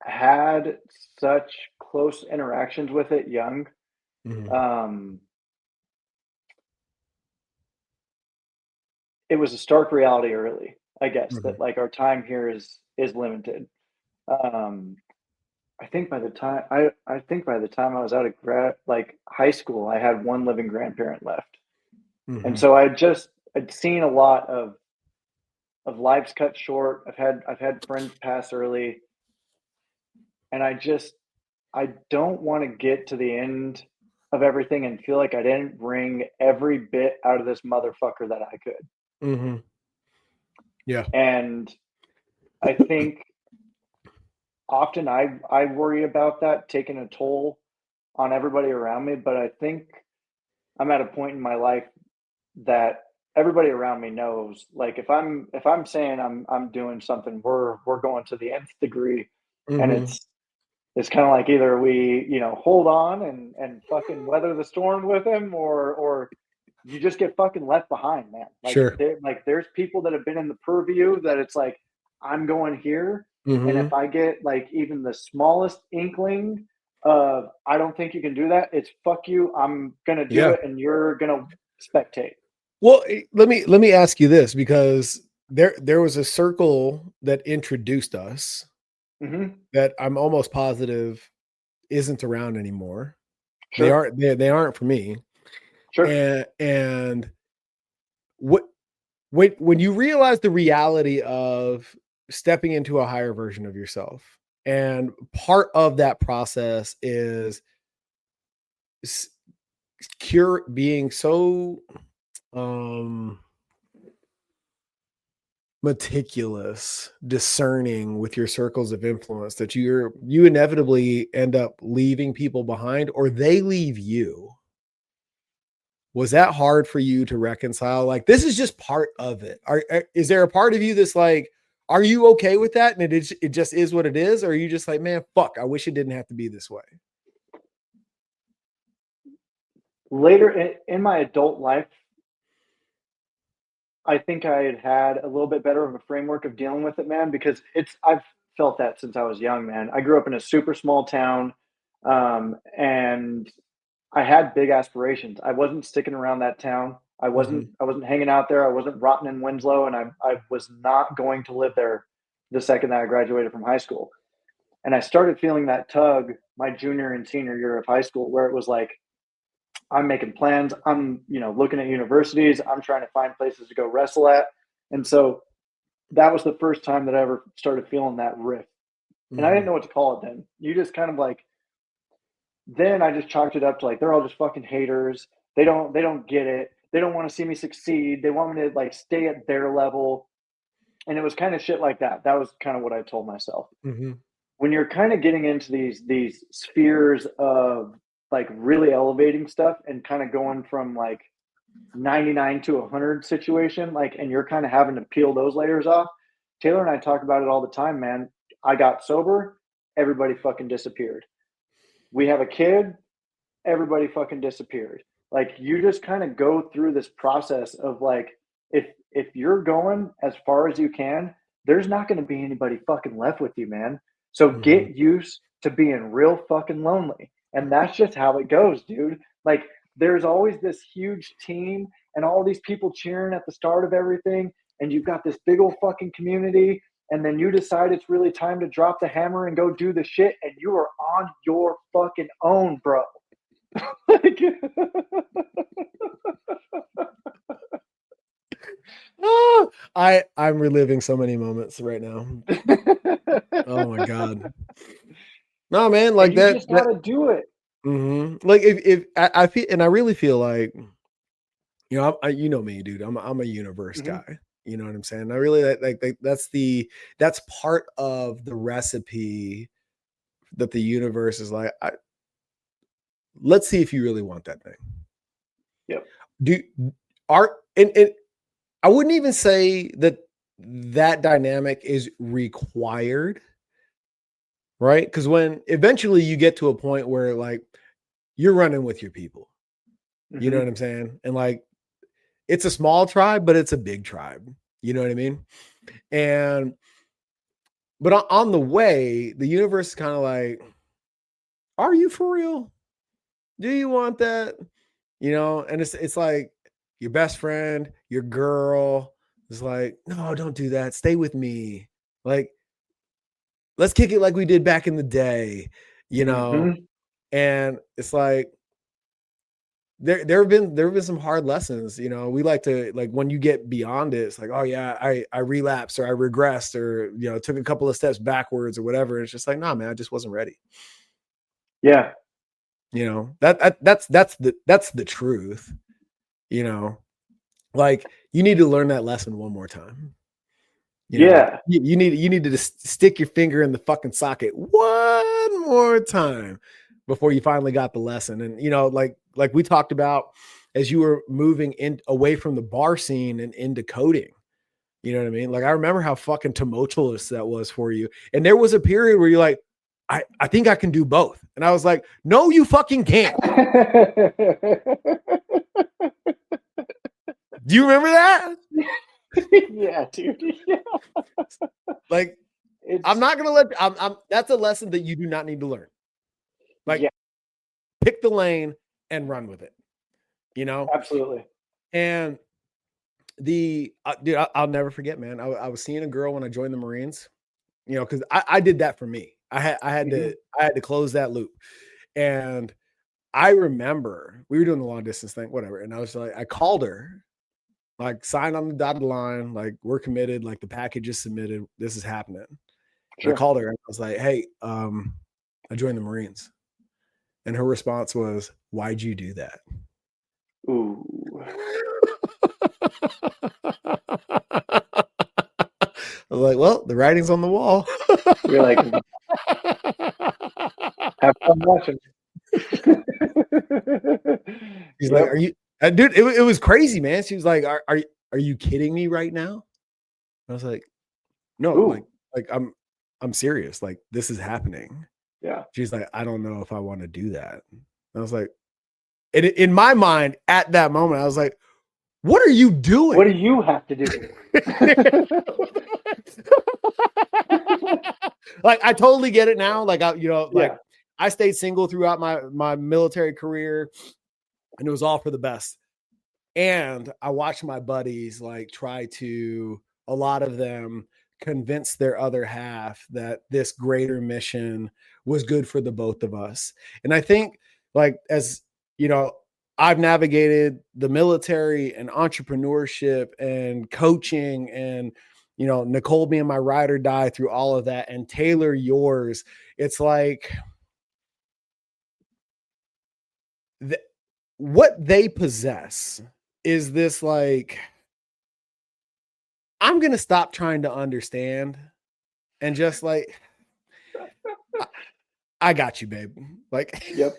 Speaker 2: had such close interactions with it young,
Speaker 1: Mm-hmm.
Speaker 2: um, it was a stark reality early, I guess,
Speaker 1: Mm-hmm.
Speaker 2: that like our time here is limited. Um, I think by the time I was out of high school, I had one living grandparent left. And
Speaker 1: Mm-hmm.
Speaker 2: so I'd seen a lot of lives cut short. I've had friends pass early, and I don't want to get to the end of everything and feel like I didn't bring every bit out of this motherfucker that I could.
Speaker 1: Mm-hmm. Yeah.
Speaker 2: And I think often I worry about that taking a toll on everybody around me, but I think I'm at a point in my life that everybody around me knows, like if I'm saying I'm doing something, we're going to the nth degree, and
Speaker 1: Mm-hmm.
Speaker 2: it's kind of like either we hold on and fucking weather the storm with him, or you just get fucking left behind, man.
Speaker 1: Sure.
Speaker 2: There's people that have been in the purview that it's like, I'm going here, And
Speaker 1: Mm-hmm.
Speaker 2: if I get like even the smallest inkling of I don't think you can do that, it's fuck you. I'm gonna do
Speaker 1: Yeah.
Speaker 2: it, and you're gonna spectate.
Speaker 1: Well, let me ask you this, because there was a circle that introduced us
Speaker 2: Hmm.
Speaker 1: that I'm almost positive isn't around anymore.
Speaker 2: Sure,
Speaker 1: They aren't for me.
Speaker 2: sure.
Speaker 1: And what when you realize the reality of stepping into a higher version of yourself, and part of that process is s- cure being so um meticulous, discerning with your circles of influence, that you inevitably end up leaving people behind, or they leave you. Was that hard for you to reconcile? Like, this is just part of it. Is there a part of you that's like, are you okay with that? And it just is what it is? Or are you just like, man, fuck, I wish it didn't have to be this way?
Speaker 2: Later in my adult life, I think I had had a little bit better of a framework of dealing with it, man, because I've felt that since I was young, man. I grew up in a super small town, and I had big aspirations. I wasn't sticking around that town.
Speaker 1: Mhm,
Speaker 2: I wasn't hanging out there. I wasn't rotting in Winslow, and I was not going to live there the second that I graduated from high school. And I started feeling that tug my junior and senior year of high school, where it was like, I'm making plans. I'm, looking at universities. I'm trying to find places to go wrestle at. And so that was the first time that I ever started feeling that rift. And I didn't
Speaker 1: mhm,
Speaker 2: know what to call it then. You just kind of like, then I just chalked it up to like, they're all just fucking haters. They don't get it. They don't want to see me succeed. They want me to like stay at their level. And it was kind of shit like that. That was kind of what I told myself.
Speaker 1: mhm,
Speaker 2: When you're kind of getting into these spheres of like really elevating stuff and kind of going from like 99 to 100 situation, like, and you're kind of having to peel those layers off. Taylor and I talk about it all the time, man. I got sober, everybody fucking disappeared. We have a kid, everybody fucking disappeared. Like, you just kind of go through this process of like, if you're going as far as you can, there's not going to be anybody fucking left with you, man. So
Speaker 1: mhm.
Speaker 2: get used to being real fucking lonely. And that's just how it goes, dude. Like, there's always this huge team and all these people cheering at the start of everything, and you've got this big old fucking community, and then you decide it's really time to drop the hammer and go do the shit, and you are on your fucking own, bro. Like,
Speaker 1: Ah, I'm reliving so many moments right now. Oh my god. No, man,
Speaker 2: and
Speaker 1: like
Speaker 2: you
Speaker 1: that
Speaker 2: just got
Speaker 1: that
Speaker 2: to do it.
Speaker 1: like if I feel, and I really feel like, you know me, dude. I'm a universe
Speaker 2: Hmm.
Speaker 1: guy. You know what I'm saying? I really like that's part of the recipe that the universe is like, let's see if you really want that thing.
Speaker 2: Yep.
Speaker 1: Do art and I wouldn't even say that that dynamic is required, right? Because when eventually you get to a point where like you're running with your people, you know what
Speaker 2: Hmm.
Speaker 1: I'm saying? And like it's a small tribe, but it's a big tribe. You know what I mean? And but on the way, the universe is kind of like, are you for real? Do you want that? And it's like your best friend, your girl is like, no, don't do that. Stay with me. Like, let's kick it like we did back in the day, you know.
Speaker 2: Hmm.
Speaker 1: And it's like there have been some hard lessons. We like to, like, when you get beyond it, it's like, oh yeah, I relapsed, or I regressed, or took a couple of steps backwards or whatever. It's just like, nah, man, I just wasn't ready.
Speaker 2: Yeah.
Speaker 1: That's the truth. you know like, you need to learn that lesson one more time.
Speaker 2: Yeah.
Speaker 1: You need to just stick your finger in the fucking socket one more time before you finally got the lesson. And like we talked about, as you were moving in away from the bar scene and into coding. You know what I mean? Like, I remember how fucking tumultuous that was for you. And there was a period where you're like, I think I can do both. And I was like, no, you fucking can't. Do you remember that?
Speaker 2: Yeah, dude. Yeah.
Speaker 1: Like, I'm not gonna let. That's a lesson that you do not need to learn. Like, pick the lane and run with it. You know,
Speaker 2: absolutely.
Speaker 1: And dude, I'll never forget, man. I was seeing a girl when I joined the Marines. You know, because I did that for me. I had to close that loop, and I remember we were doing the long distance thing, whatever. And I was like, I called her, like, signed on the dotted line, like, we're committed, like, the package is submitted, this is happening. Sure. I called her and I was like, hey, I joined the Marines. And her response was, why'd you do that?
Speaker 2: Ooh.
Speaker 1: I was like, well, the writing's on the wall.
Speaker 2: You're like, have fun watching.
Speaker 1: She's like, are you, dude, it was crazy, man. She was like, are you kidding me right now? I was like, no, like I'm serious. Like, this is happening.
Speaker 2: Yeah.
Speaker 1: She's like, I don't know if I want to do that. I was like, in my mind at that moment, I was like, what are you doing?
Speaker 2: What do you have to do?
Speaker 1: Like, I totally get it now. Like, I stayed single throughout my military career, and it was all for the best. And I watched my buddies, like, try to, a lot of them, convince their other half that this greater mission was good for the both of us. And I think, like, as you know, I've navigated the military and entrepreneurship and coaching, and, you know, Nicole being my ride or die through all of that, and Taylor, yours. It's like what they possess is this, like, I'm going to stop trying to understand and just, like, I got you, babe. Like,
Speaker 2: yep.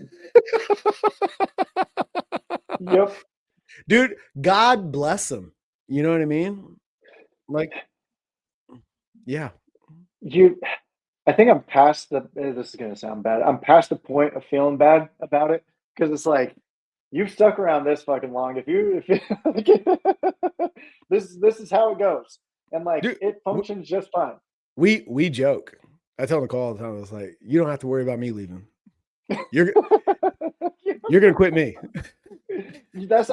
Speaker 2: Yep.
Speaker 1: Dude, God bless him. You know what I mean? Like, yeah.
Speaker 2: I think I'm past this is going to sound bad. I'm past the point of feeling bad about it, because it's like, you've stuck around this fucking long. If you this is how it goes. And, like, dude, it functions just fine.
Speaker 1: We joke. I tell Nicole all the time, I was like, you don't have to worry about me leaving. You're gonna quit me.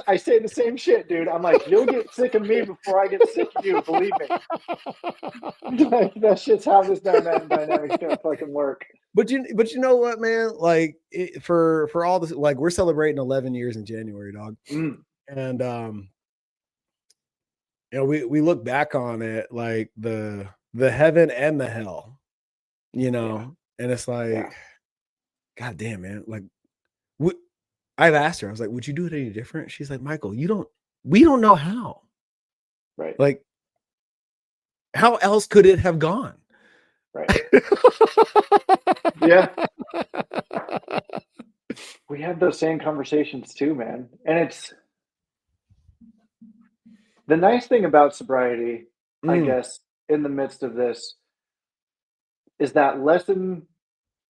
Speaker 2: I say the same shit, dude. I'm like, you'll get sick of me before I get sick of you. Believe me. Like, that shit's how this dynamic's gonna fucking work.
Speaker 1: But you know what, man? Like, for all this, like, we're celebrating 11 years in January, dog. And you know, we look back on it like the heaven and the hell, you know, and it's like, God damn, man. Like, I've asked her, I was like, would you do it any different? She's like, Michael, we don't know how.
Speaker 2: Right.
Speaker 1: Like, how else could it have gone?
Speaker 2: Right. Yeah. We had those same conversations too, man. And it's the nice thing about sobriety, I guess, in the midst of this, is that lesson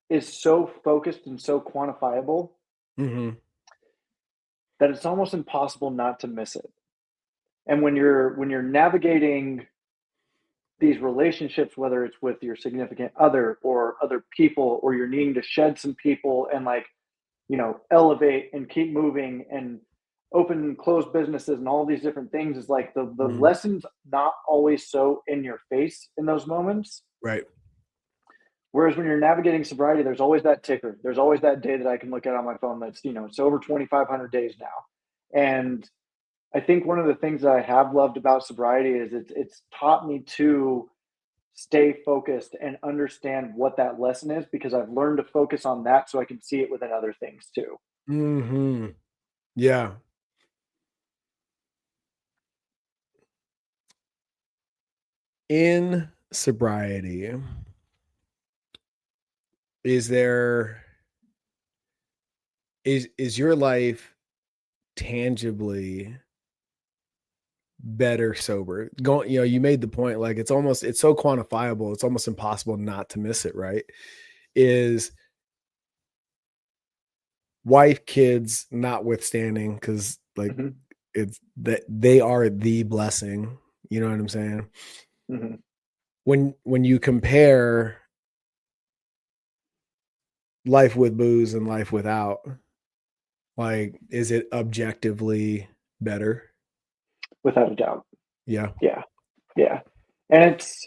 Speaker 2: is so focused and so quantifiable that it's almost impossible not to miss it. And when you're navigating these relationships, whether it's with your significant other or other people, or you're needing to shed some people and, like, you know, elevate and keep moving and open and close businesses and all these different things, is like the lessons not always so in your face in those moments.
Speaker 1: Right.
Speaker 2: Whereas when you're navigating sobriety, there's always that ticker. There's always that day that I can look at on my phone that's, you know, it's over 2,500 days now. And I think one of the things that I have loved about sobriety is it's taught me to stay focused and understand what that lesson is, because I've learned to focus on that so I can see it within other things too.
Speaker 1: Yeah. In sobriety, is your life tangibly better sober? Going, you know, you made the point, like, it's so quantifiable, it's almost impossible not to miss it, right? Is wife, kids notwithstanding, because, like, it's that they are the blessing, you know what I'm saying? when you compare life with booze and life without, like, is it objectively better?
Speaker 2: Without a doubt.
Speaker 1: Yeah.
Speaker 2: Yeah. Yeah. And it's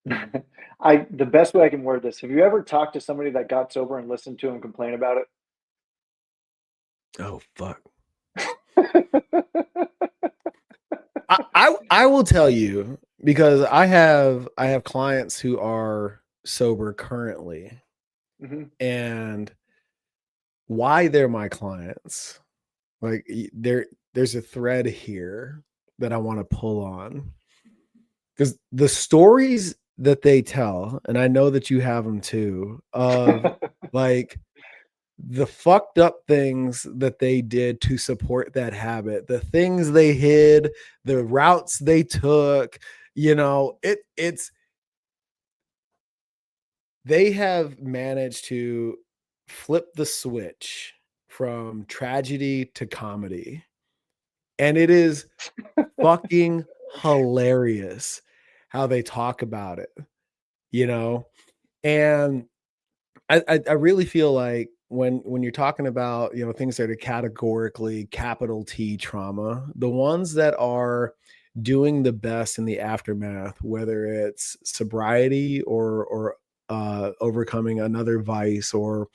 Speaker 2: the best way I can word this. Have you ever talked to somebody that got sober and listened to him complain about
Speaker 1: Oh fuck.
Speaker 2: it?
Speaker 1: I will tell you, because I have clients who are sober currently,
Speaker 2: Mhm.
Speaker 1: and why they're my clients. Like, there's a thread here that I want to pull on, because the stories that they tell, and I know that you have them too, of like the fucked up things that they did to support that habit, the things they hid, the routes they took, it's they have managed to flip the switch from tragedy to comedy. And it is fucking hilarious how they talk about it, you know? And I really feel like when you're talking about, things that are categorically capital T trauma, the ones that are doing the best in the aftermath, whether it's sobriety or overcoming another vice, or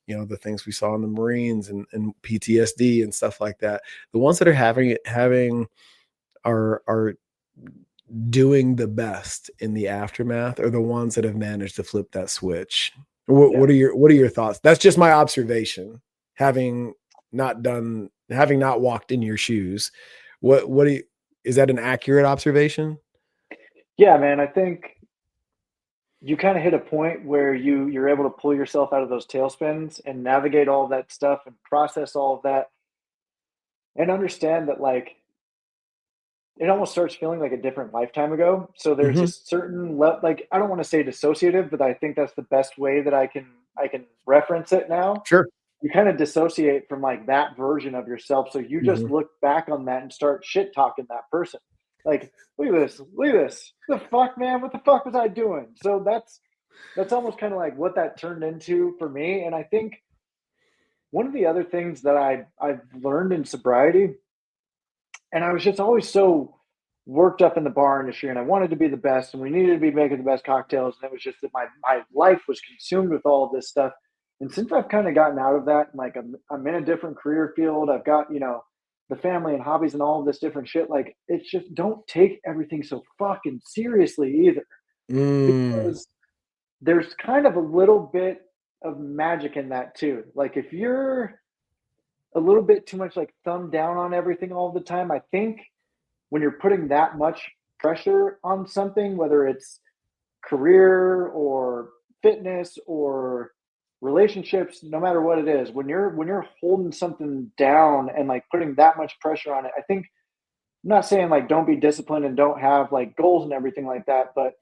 Speaker 1: the things we saw in the Marines and PTSD and stuff like that, the ones that are having are doing the best in the aftermath are the ones that have managed to flip that switch. What,
Speaker 2: Yeah.
Speaker 1: what are your thoughts? That's just my observation, having not walked in your shoes. What do you, is that an accurate observation?
Speaker 2: Yeah, man, I think you kind of hit a point where you're able to pull yourself out of those tailspins and navigate all of that stuff and process all of that and understand that like it almost starts feeling like a different lifetime ago. So there's a
Speaker 1: Hmm.
Speaker 2: certain like I don't want to say dissociative, but I think that's the best way that I can reference it now.
Speaker 1: Sure.
Speaker 2: You kind of dissociate from like that version of yourself. So you just
Speaker 1: Hmm.
Speaker 2: look back on that and start shit talking that person. Like, look at this. The fuck, man, what the fuck was I doing? So that's almost kind of like what that turned into for me. And I think one of the other things that I've learned in sobriety, and I was just always so worked up in the bar industry, and I wanted to be the best, and we needed to be making the best cocktails, and it was just that my life was consumed with all of this stuff. And since I've kind of gotten out of that, and like I'm in a different career field, I've got the family and hobbies and all of this different shit. Like it's just don't take everything so fucking seriously either,
Speaker 1: Mm.
Speaker 2: because there's kind of a little bit of magic in that too. Like if you're a little bit too much like thumb down on everything all the time, I think when you're putting that much pressure on something, whether it's career or fitness or relationships, no matter what it is, when you're holding something down and like putting that much pressure on it, I think I'm not saying like don't be disciplined and don't have like goals and everything like that, but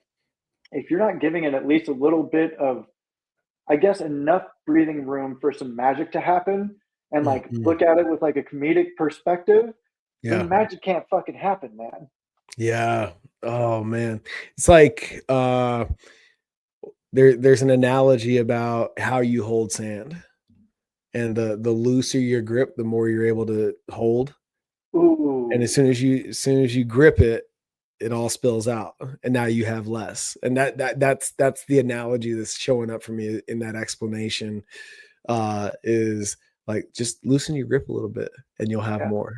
Speaker 2: if you're not giving it at least a little bit of, I guess, enough breathing room for some magic to happen and like
Speaker 1: Mhm.
Speaker 2: look at it with like a comedic perspective, then
Speaker 1: Yeah.
Speaker 2: magic can't fucking happen, man.
Speaker 1: Yeah. Oh man. It's like there's an analogy about how you hold sand. And the looser your grip, the more you're able to hold. And as
Speaker 2: Ooh,
Speaker 1: soon as you grip it, it all spills out, and now you have less. And that's the analogy that's showing up for me in that explanation, is like, just loosen your grip a little bit and you'll have
Speaker 2: yeah,
Speaker 1: more.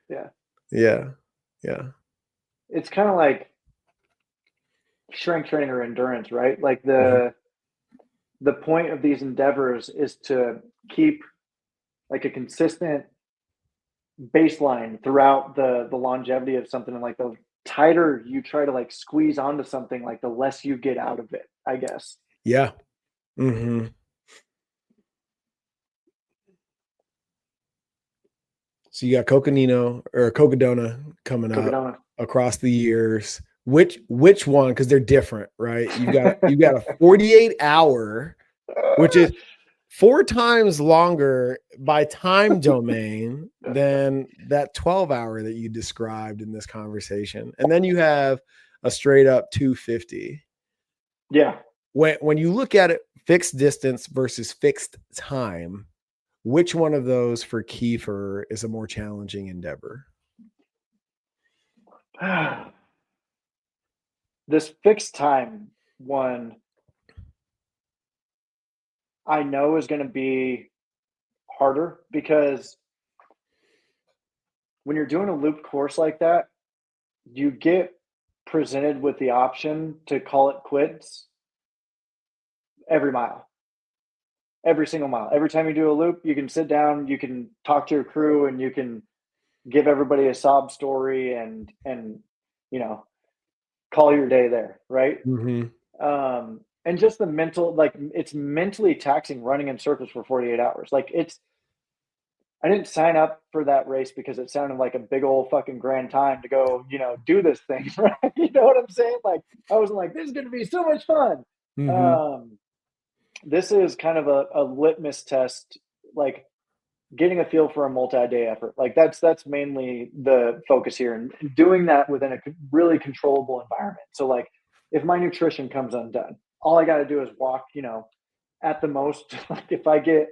Speaker 2: yeah.
Speaker 1: Yeah. Yeah.
Speaker 2: It's kind of like strength training or endurance, right? Like
Speaker 1: Mhm.
Speaker 2: the point of these endeavors is to keep like a consistent baseline throughout the longevity of something, and like the tighter you try to like squeeze onto something, like the less you get out of it, I guess.
Speaker 1: Yeah. Mhm. So you got Coconino or Cocodona coming up
Speaker 2: Cocodona.
Speaker 1: across the years. Which one? Because they're different, right? You got a 48 hour, which is 4 times longer by time domain than that 12-hour that you described in this conversation. And then you have a straight up 250.
Speaker 2: Yeah.
Speaker 1: When you look at it, fixed distance versus fixed time, which one of those for Kiefer is a more challenging endeavor?
Speaker 2: This fixed time one, I know is going to be harder because when you're doing a loop course like that, you get presented with the option to call it quits every mile, every single mile. Every time you do a loop, you can sit down, you can talk to your crew, and you can give everybody a sob story and you know, call your day there, right? And just the mental, like, it's mentally taxing running in circles for 48 hours. Like, I didn't sign up for that race because it sounded like a big old fucking grand time to go, do this thing, right? You know what I'm saying? Like, I was like, this is going to be so much fun. This is kind of a litmus test, like getting a feel for a multi-day effort. Like that's mainly the focus here, and doing that within a really controllable environment. So like, if my nutrition comes undone, all I got to do is walk, at the most, like if I get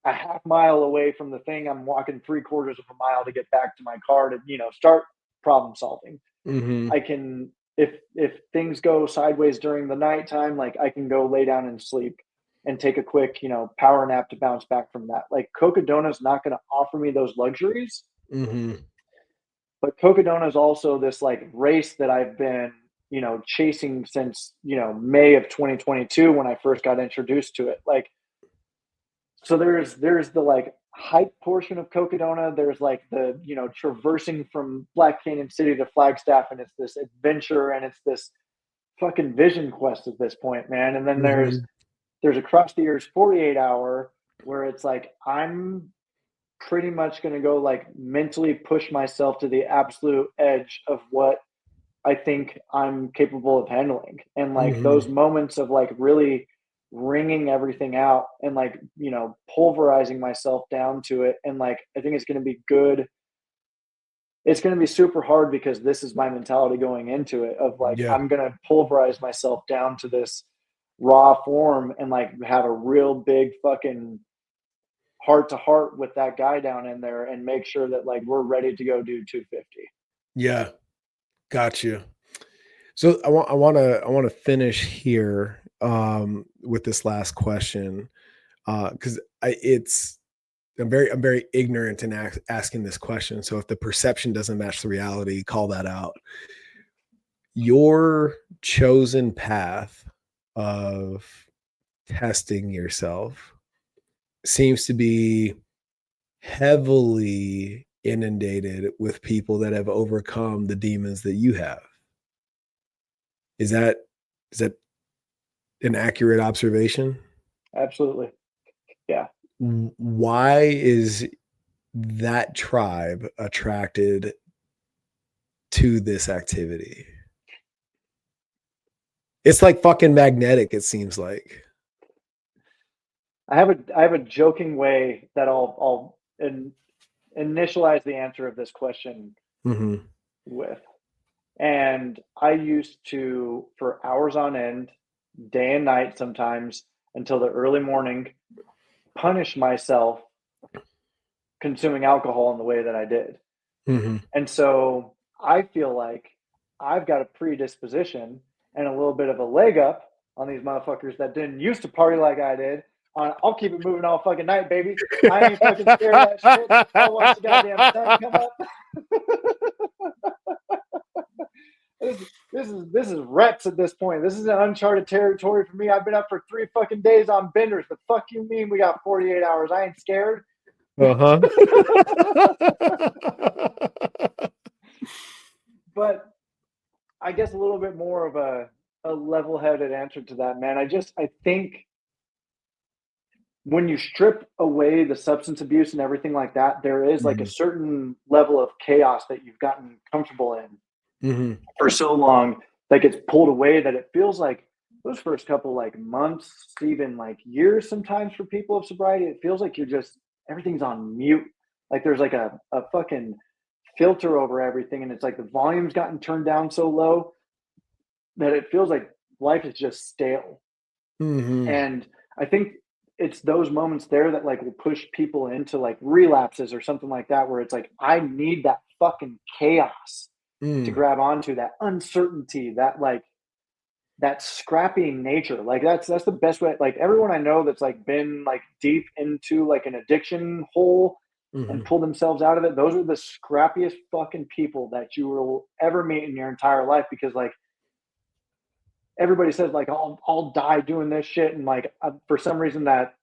Speaker 2: a half mile away from the thing, I'm walking 3/4 of a mile to get back to my car to, start problem solving. I can, if things go sideways during the nighttime, like I can go lay down and sleep and take a quick, power nap to bounce back from that. Like Cocodona is not going to offer me those luxuries, but Cocodona is also this like race that I've been, chasing since, May of 2022 when I first got introduced to it. Like, so there's the like hike portion of Cocodona. There's like the, traversing from Black Canyon City to Flagstaff, and it's this adventure and it's this fucking vision quest at this point, man. And then there's Across the Years 48 hour where it's like I'm pretty much going to go like mentally push myself to the absolute edge of what I think I'm capable of handling. And like those moments of like really wringing everything out and like, pulverizing myself down to it. And like, I think it's going to be good. It's going to be super hard because this is my mentality going into it of like,
Speaker 1: Yeah.
Speaker 2: I'm going to pulverize myself down to this raw form and like have a real big fucking heart to heart with that guy down in there and make sure that like we're ready to go do 250.
Speaker 1: Yeah. Gotcha. So I want to finish here with this last question because I'm very ignorant in asking this question. So if the perception doesn't match the reality, call that out. Your chosen path of testing yourself seems to be heavily inundated with people that have overcome the demons that you have. Is that an accurate observation?
Speaker 2: Absolutely. Yeah.
Speaker 1: Why is that tribe attracted to this activity? It's like fucking magnetic, it seems like.
Speaker 2: I have a joking way that I'll initialize the answer of this question with. And I used to, for hours on end, day and night sometimes, until the early morning, punish myself consuming alcohol in the way that I did. And so I feel like I've got a predisposition and a little bit of a leg up on these motherfuckers that didn't used to party like I did. I'll keep it moving all fucking night, baby. I ain't fucking scared of that shit. I'll watch the goddamn sun come up. This is reps at this point. This is an uncharted territory for me. I've been up for 3 fucking days on benders. The fuck you mean we got 48 hours? I ain't scared. But I guess a little bit more of a level-headed answer to that, man. I think when you strip away the substance abuse and everything like that, there is like a certain level of chaos that you've gotten comfortable in for so long that gets pulled away that it feels like those first couple like months, even like years sometimes for people of sobriety, it feels like everything's on mute. Like there's like a fucking filter over everything. And it's like the volume's gotten turned down so low that it feels like life is just stale.
Speaker 1: Mm-hmm.
Speaker 2: And I think it's those moments there that like will push people into like relapses or something like that, where it's like, I need that fucking chaos to
Speaker 1: Mm.
Speaker 2: grab onto, that uncertainty, that like that scrappy nature. Like that's the best way. Like everyone I know that's like been like deep into like an addiction hole
Speaker 1: Mm-hmm.
Speaker 2: and pull themselves out of it, those are the scrappiest fucking people that you will ever meet in your entire life. Because like everybody says like I'll die doing this shit, and like for some reason that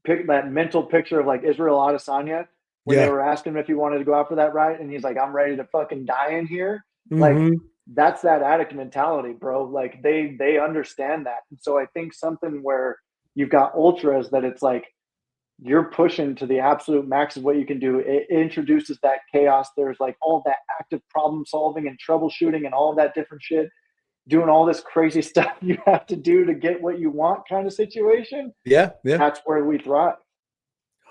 Speaker 2: mental picture of like Israel Adesanya when they
Speaker 1: Yeah.
Speaker 2: were asking him if he wanted to go out for that ride, and he's like, I'm ready to fucking die in here. Like
Speaker 1: Mm-hmm.
Speaker 2: that's that addict mentality, bro. Like they understand that. And so I think something where you've got ultras that it's like you're pushing to the absolute max of what you can do. It introduces that chaos. There's like all that active problem solving and troubleshooting and all that different shit, doing all this crazy stuff you have to do to get what you want kind of situation.
Speaker 1: Yeah. Yeah.
Speaker 2: That's where we thrive.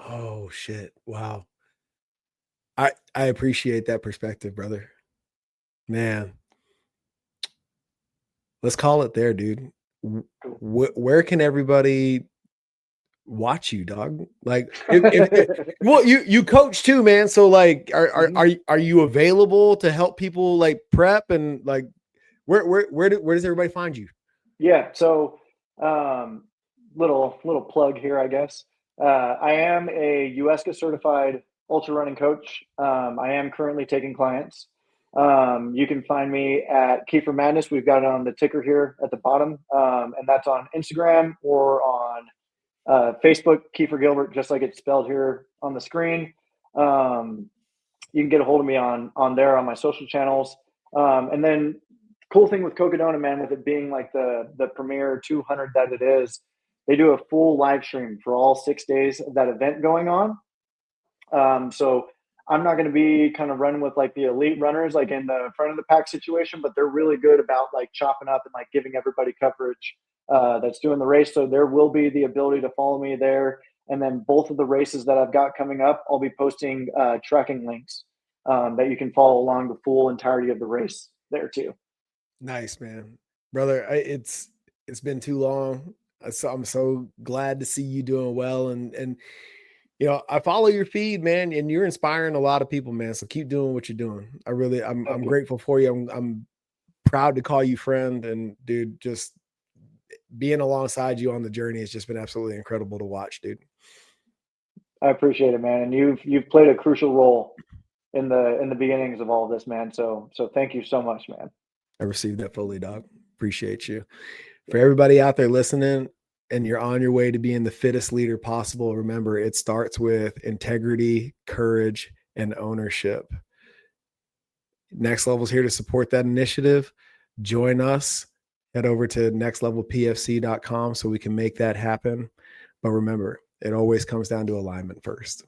Speaker 1: Oh shit. Wow. I appreciate that perspective, brother. Man, let's call it there, dude.
Speaker 2: Cool.
Speaker 1: Where can everybody watch you, dog? Like, if well, you coach too, man. So, like, are you available to help people like prep and like where does everybody find you?
Speaker 2: Yeah. So, um, little plug here, I guess. I am a USCA certified ultra running coach. I am currently taking clients. You can find me at Kiefer Madness. We've got it on the ticker here at the bottom, and that's on Instagram or on Facebook. Kiefer Gilbert, just like it's spelled here on the screen. Um, you can get a hold of me on there on my social channels. And then cool thing with Cocodona, man, with it being like the premier 200 that it is, they do a full live stream for all 6 days of that event going on. So I'm not going to be kind of running with like the elite runners, like in the front of the pack situation, but they're really good about like chopping up and like giving everybody coverage that's doing the race. So there will be the ability to follow me there. And then both of the races that I've got coming up, I'll be posting tracking links that you can follow along the full entirety of the race there too.
Speaker 1: Nice, man, brother. It's been too long. So I'm so glad to see you doing well, and I follow your feed, man, and you're inspiring a lot of people, man. So keep doing what you're doing. I'm
Speaker 2: Okay.
Speaker 1: grateful for you. I'm proud to call you friend, and dude, just being alongside you on the journey has just been absolutely incredible to watch, dude.
Speaker 2: I appreciate it, man. And you've played a crucial role in the beginnings of all of this, man. So thank you so much, man.
Speaker 1: I received that fully, dog. Appreciate you. For everybody out there listening, and you're on your way to being the fittest leader possible, remember it starts with integrity, courage, and ownership. Next Level's here to support that initiative. Join us. Head over to nextlevelpfc.com so we can make that happen. But remember, it always comes down to alignment first.